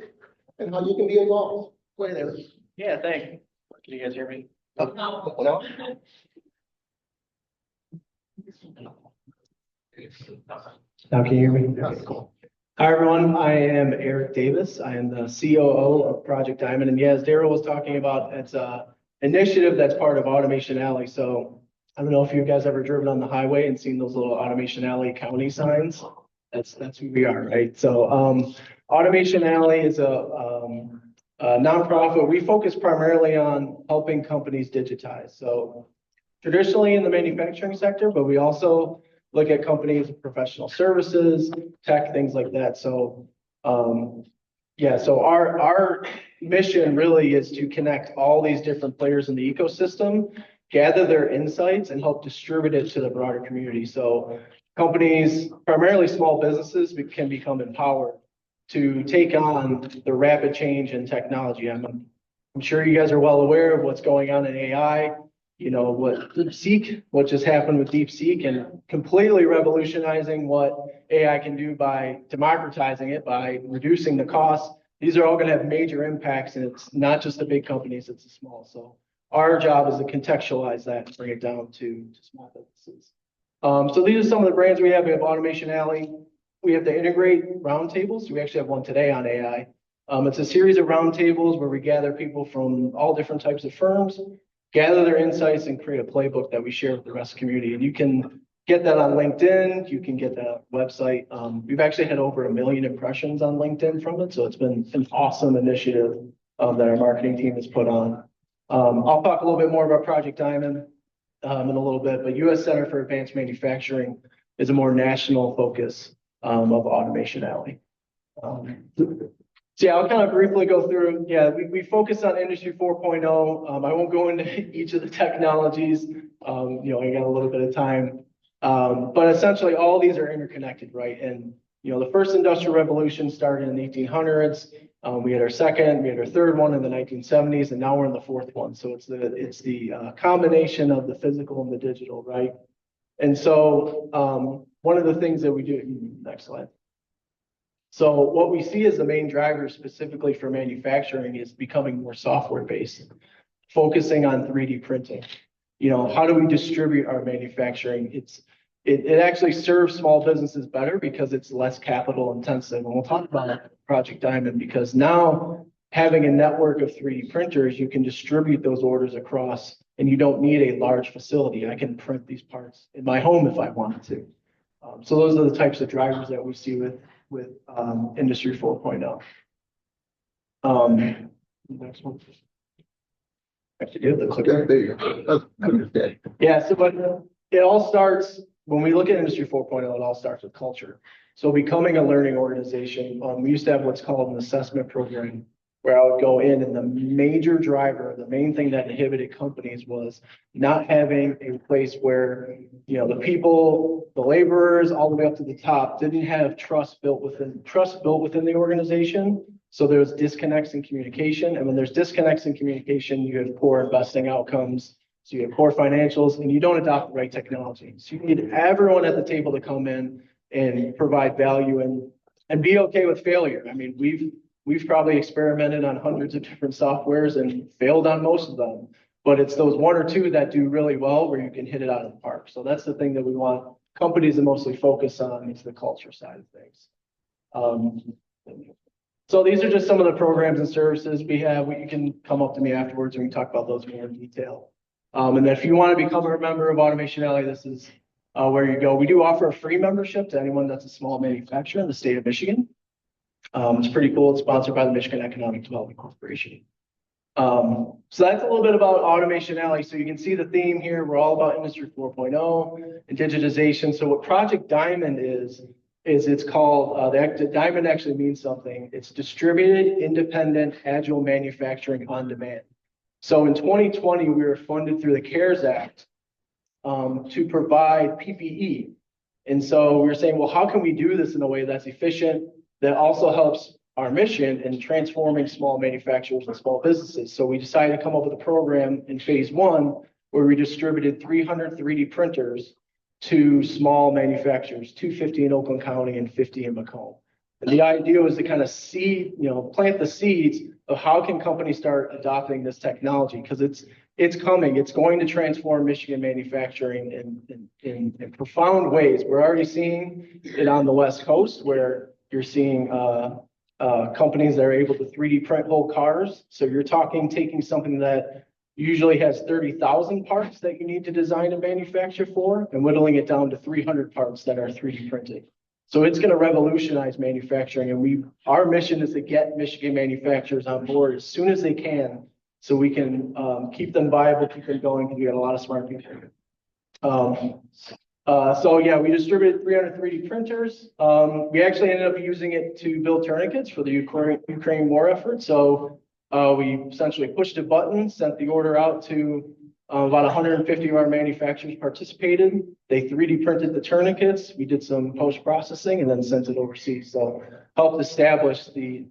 and how you can be involved. Go ahead, Eric. Yeah, thanks. Can you guys hear me? Now can you hear me? Okay, cool. Hi, everyone. I am Eric Davis. I am the COO of Project Diamond. And yeah, as Daryl was talking about, it's a initiative that's part of Automation Alley. So I don't know if you guys ever driven on the highway and seen those little Automation Alley county signs. That's who we are, right? So Automation Alley is a nonprofit. We focus primarily on helping companies digitize. So traditionally in the manufacturing sector, but we also look at companies, professional services, tech, things like that. So, yeah, so our mission really is to connect all these different players in the ecosystem, gather their insights and help distribute it to the broader community. So companies, primarily small businesses, can become empowered to take on the rapid change in technology. I'm sure you guys are well aware of what's going on in AI. You know, what just happened with DeepSeek and completely revolutionizing what AI can do by democratizing it, by reducing the cost. These are all going to have major impacts, and it's not just the big companies, it's the small. So our job is to contextualize that and bring it down to small businesses. So these are some of the brands we have. We have Automation Alley. We have the Integrate roundtables. We actually have one today on AI. It's a series of roundtables where we gather people from all different types of firms, gather their insights and create a playbook that we share with the rest of the community. And you can get that on LinkedIn. You can get that on the website. We've actually had over 1 million impressions on LinkedIn from it. So it's been an awesome initiative that our marketing team has put on. I'll talk a little bit more about Project Diamond in a little bit, but U.S. Center for Advanced Manufacturing is a more national focus of Automation Alley. So yeah, I'll kind of briefly go through. Yeah, we focus on Industry 4.0. I won't go into each of the technologies. You know, I got a little bit of time. But essentially all these are interconnected, right? And, you know, the first industrial revolution started in the 1800s. We had our second, we had our third one in the 1970s, and now we're in the fourth one. So it's the combination of the physical and the digital, right? And so one of the things that we do, next slide. So what we see as the main driver specifically for manufacturing is becoming more software based, focusing on 3D printing. You know, how do we distribute our manufacturing? It actually serves small businesses better because it's less capital intensive. And we'll talk about Project Diamond because now having a network of 3D printers, you can distribute those orders across and you don't need a large facility. I can print these parts in my home if I wanted to. So those are the types of drivers that we see with Industry 4.0. Next one. Actually, do the clicker. There you go. Yeah, so but it all starts when we look at Industry 4.0, it all starts with culture. So becoming a learning organization, we used to have what's called an assessment program where I would go in and the major driver, the main thing that inhibited companies was not having a place where, you know, the people, the laborers, all the way up to the top didn't have trust built within the organization. So there's disconnects in communication. And when there's disconnects in communication, you have poor investing outcomes. So you have poor financials and you don't adopt the right technology. So you need everyone at the table to come in and provide value and be okay with failure. I mean, we've probably experimented on hundreds of different softwares and failed on most of them, but it's those one or two that do really well where you can hit it out of the park. So that's the thing that we want companies to mostly focus on is the culture side of things. So these are just some of the programs and services we have. You can come up to me afterwards and we can talk about those more in detail. And then if you want to become a member of Automation Alley, this is where you go. We do offer a free membership to anyone that's a small manufacturer in the state of Michigan. It's pretty cool. It's sponsored by the Michigan Economic Development Corporation. So that's a little bit about Automation Alley. So you can see the theme here. We're all about Industry 4.0 and digitization. So what Project Diamond is it's called, the diamond actually means something. It's distributed, independent, agile manufacturing on demand. So in 2020, we were funded through the CARES Act to provide PPE. And so we were saying, well, how can we do this in a way that's efficient, that also helps our mission in transforming small manufacturers and small businesses? So we decided to come up with a program in phase one where we distributed 300 3D printers to small manufacturers, 250 in Oakland County and 50 in Macomb. And the idea was to kind of plant the seeds of how can companies start adopting this technology? Because it's coming. It's going to transform Michigan manufacturing in profound ways. We're already seeing it on the West Coast, where you're seeing companies that are able to 3D print whole cars. So you're talking taking something that usually has 30,000 parts that you need to design and manufacture for, and whittling it down to 300 parts that are 3D printed. So it's going to revolutionize manufacturing, and our mission is to get Michigan manufacturers on board as soon as they can, so we can keep them viable, keep them going, because we got a lot of smart people. So yeah, we distributed 300 3D printers. We actually ended up using it to build tourniquets for the Ukraine war effort. So we essentially pushed a button, sent the order out to about 150 of our manufacturers participated. They 3D printed the tourniquets. We did some post-processing and then sent it overseas. So helped establish the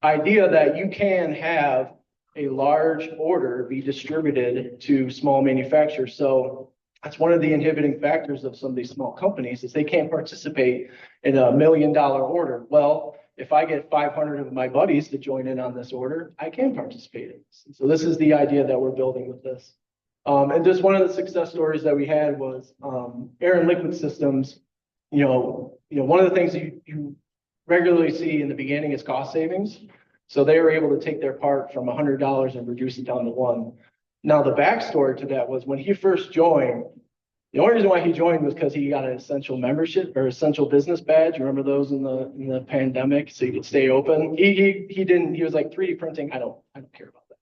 idea that you can have a large order be distributed to small manufacturers. So that's one of the inhibiting factors of some of these small companies, is they can't participate in a $1 million order. Well, if I get 500 of my buddies to join in on this order, I can participate in this. So this is the idea that we're building with this. And just one of the success stories that we had was air and liquid systems. You know, one of the things you regularly see in the beginning is cost savings. So they were able to take their part from $100 and reduce it down to $1. Now the backstory to that was when he first joined, the only reason why he joined was because he got an essential membership or essential business badge. Remember those in the pandemic, so you could stay open. He was like, 3D printing, I don't care about that,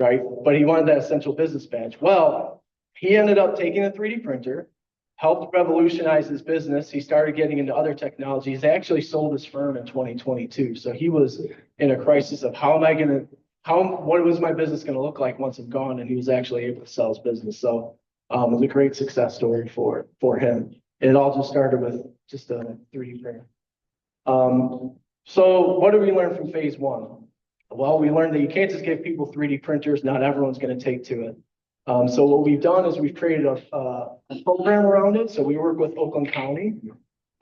right? But he wanted that essential business badge. Well, he ended up taking a 3D printer, helped revolutionize his business. He started getting into other technologies. He actually sold his firm in 2022. So he was in a crisis of what was my business going to look like once I'm gone? And he was actually able to sell his business. So it was a great success story for him. And it all just started with just a 3D printer. So what did we learn from phase one? Well, we learned that you can't just give people 3D printers. Not everyone's going to take to it. So what we've done is we've created a program around it. So we work with Oakland County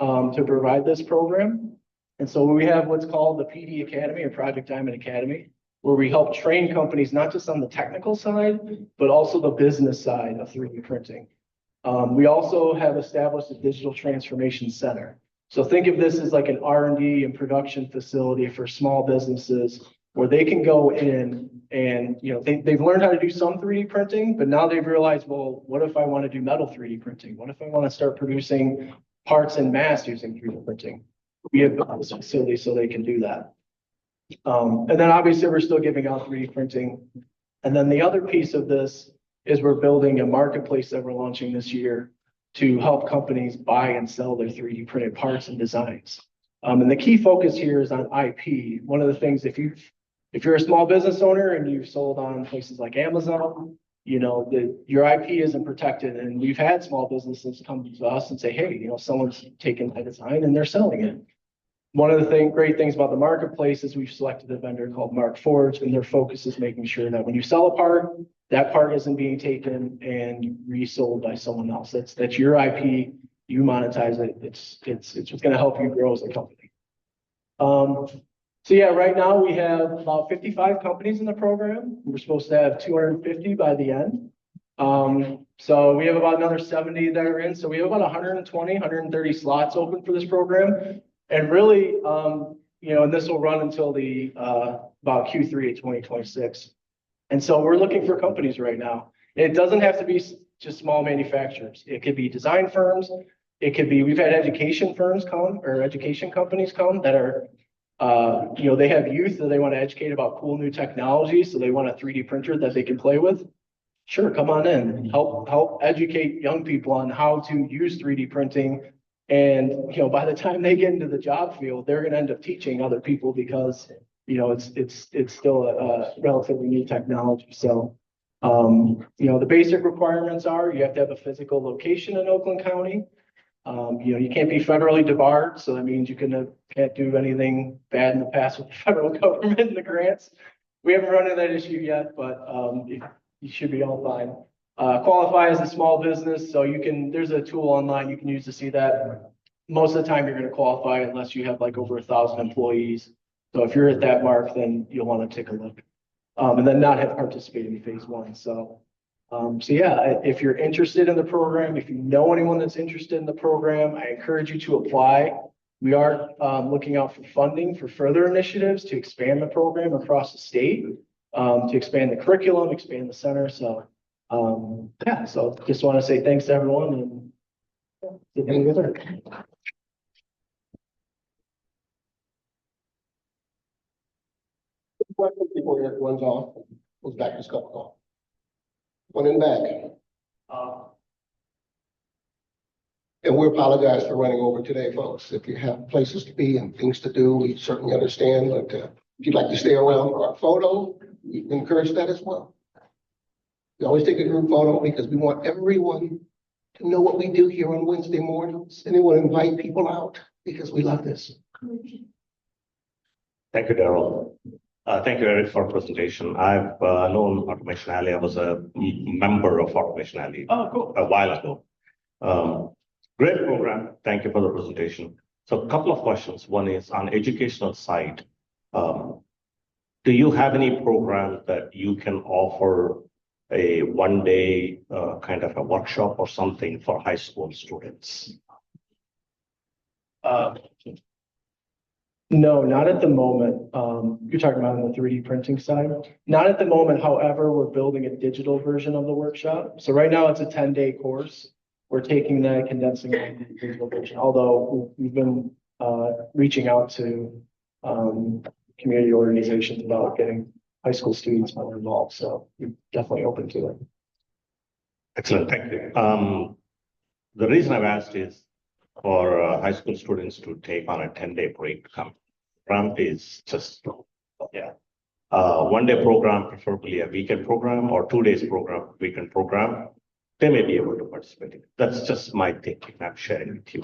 to provide this program. And so we have what's called the PD Academy, or Project Diamond Academy, where we help train companies not just on the technical side, but also the business side of 3D printing. We also have established a digital transformation center. So think of this as like an R&D and production facility for small businesses, where they can go in and, they've learned how to do some 3D printing, but now they've realized, well, what if I want to do metal 3D printing? What if I want to start producing parts in mass using 3D printing? We have built this facility so they can do that. And then obviously we're still giving out 3D printing. And then the other piece of this is we're building a marketplace that we're launching this year to help companies buy and sell their 3D printed parts and designs. And the key focus here is on IP. One of the things, if you're a small business owner and you've sold on places like Amazon, your IP isn't protected. And we've had small businesses come to us and say, hey, someone's taken my design and they're selling it. One of the great things about the marketplace is we've selected a vendor called Markforged, and their focus is making sure that when you sell a part, that part isn't being taken and resold by someone else. That's your IP. You monetize it. It's what's going to help you grow as a company. So yeah, right now we have about 55 companies in the program. We're supposed to have 250 by the end. So we have about another 70 that are in. So we have about 120, 130 slots open for this program. And really, and this will run until about Q3 of 2026. And so we're looking for companies right now. It doesn't have to be just small manufacturers. It could be design firms. It could be, we've had education firms come, or education companies come that are, they have youth that they want to educate about cool new technologies. So they want a 3D printer that they can play with. Sure, come on in. Help educate young people on how to use 3D printing. And, by the time they get into the job field, they're going to end up teaching other people because, it's still a relatively new technology. So, the basic requirements are you have to have a physical location in Oakland County. You can't be federally debarred. So that means you can't do anything bad in the past with the federal government and the grants. We haven't run into that issue yet, but you should be all fine. Qualify as a small business. So there's a tool online you can use to see that. Most of the time you're going to qualify unless you have like over 1,000 employees. So if you're at that mark, then you'll want to take a look. And then not have participated in phase one. So yeah, if you're interested in the program, if you know anyone that's interested in the program, I encourage you to apply. We are looking out for funding for further initiatives to expand the program across the state, to expand the curriculum, expand the center. So yeah, so just want to say thanks to everyone and Question before it runs off, goes back to school call. One in the back. And we apologize for running over today, folks. If you have places to be and things to do, we certainly understand. But if you'd like to stay around for our photo, we encourage that as well. We always take a group photo because we want everyone to know what we do here on Wednesday mornings. And we want to invite people out because we love this. Thank you, Daryl. Thank you, Eric, for presentation. I've known Automation Alley. I was a member of Automation Alley a while ago. Great program. Thank you for the presentation. So a couple of questions. One is on educational side. Do you have any program that you can offer a one-day kind of a workshop or something for high school students? No, not at the moment. You're talking about on the 3D printing side? Not at the moment. However, we're building a digital version of the workshop. So right now it's a 10-day course. We're taking that, condensing it into the digital version. Although we've been reaching out to community organizations about getting high school students more involved. So we're definitely open to it. Excellent, thank you. The reason I've asked is for high school students to take on a 10-day break program is just, yeah. One-day program, preferably a weekend program, or 2 days program, weekend program, they may be able to participate in. That's just my thinking I'm sharing with you.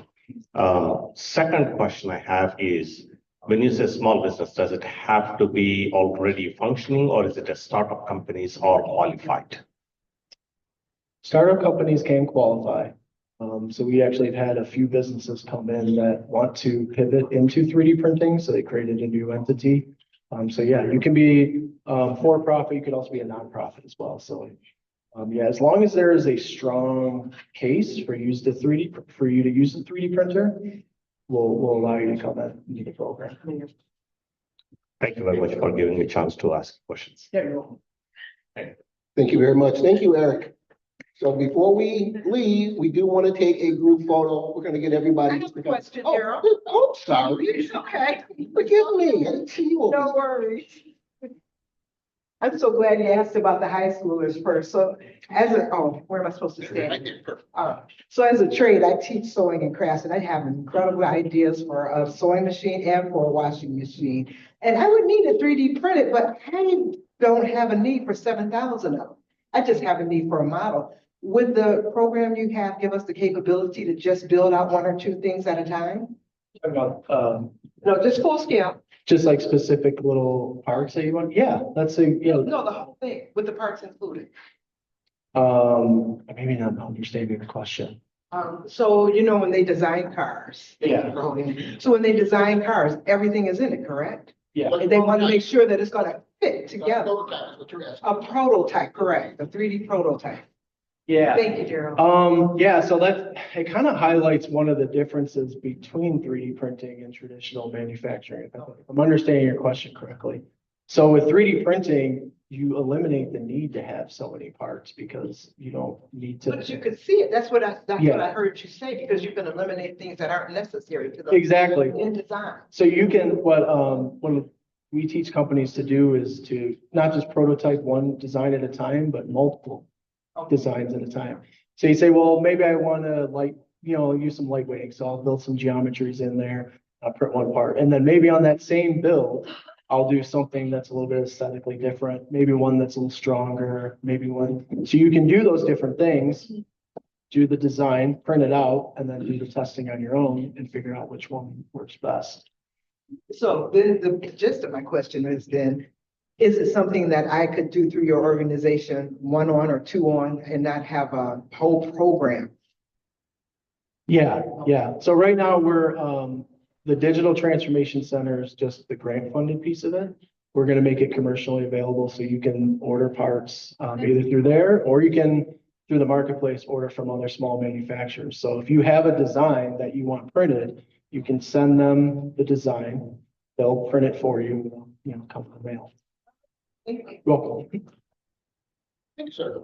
Second question I have is, when you say small business, does it have to be already functioning, or is it a startup companies or qualified? Startup companies can qualify. So we actually have had a few businesses come in that want to pivot into 3D printing. So they created a new entity. So yeah, you can be for profit. You could also be a nonprofit as well. So yeah, as long as there is a strong case for you to use the 3D printer, we'll allow you to come into the program. Thank you very much for giving me a chance to ask questions. Yeah, you're welcome. Thank you very much. Thank you, Eric. So before we leave, we do want to take a group photo. We're going to get everybody. I have a question, Daryl. Oh, sorry. It's okay. Forgive me. I didn't see you. No worries. I'm so glad you asked about the high schoolers first. So where am I supposed to stand? So as a trade, I teach sewing and crafts, and I have incredible ideas for a sewing machine and for a washing machine. And I would need a 3D printed, but I don't have a need for 7,000 of them. I just have a need for a model. Would the program you have give us the capability to just build out 1 or 2 things at a time? About, No, just full scale. just like specific little parts that you want? Yeah, that's a, No, the whole thing with the parts included. Maybe not understanding the question. So when they design cars. Yeah. So when they design cars, everything is in it, correct? Yeah. And they want to make sure that it's gonna fit together. A prototype, correct, a 3D prototype. Yeah. Thank you, Gerald. Yeah, so it kind of highlights one of the differences between 3D printing and traditional manufacturing. If I'm understanding your question correctly. So with 3D printing, you eliminate the need to have so many parts because you don't need to. But you could see it. That's what I heard you say, because you can eliminate things that aren't necessary to the. Exactly. In design. So you can, when we teach companies to do is to not just prototype one design at a time, but multiple designs at a time. So you say, well, maybe I want to use some lightweighting. So I'll build some geometries in there. I'll print one part. And then maybe on that same build, I'll do something that's a little bit aesthetically different. Maybe one that's a little stronger, maybe one. So you can do those different things, do the design, print it out, and then do the testing on your own and figure out which one works best. So then the gist of my question is then, is it something that I could do through your organization, 1 on or 2 on, and not have a whole program? Yeah. So right now we're The digital transformation center is just the grant funded piece of it. We're gonna make it commercially available so you can order parts, either through there or you can, through the marketplace, order from other small manufacturers. So if you have a design that you want printed, you can send them the design. They'll print it for you, come in the mail. Welcome. Thanks, sir.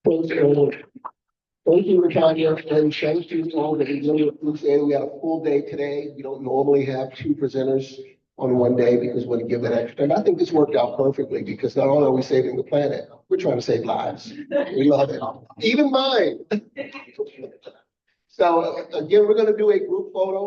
Thank you, LaTanya, and thank you all that we really appreciate it. We had a full day today. We don't normally have two presenters on one day because we want to give that extra time. I think this worked out perfectly because not only are we saving the planet, we're trying to save lives. We love it. Even mine. So again, we're going to do a group photo.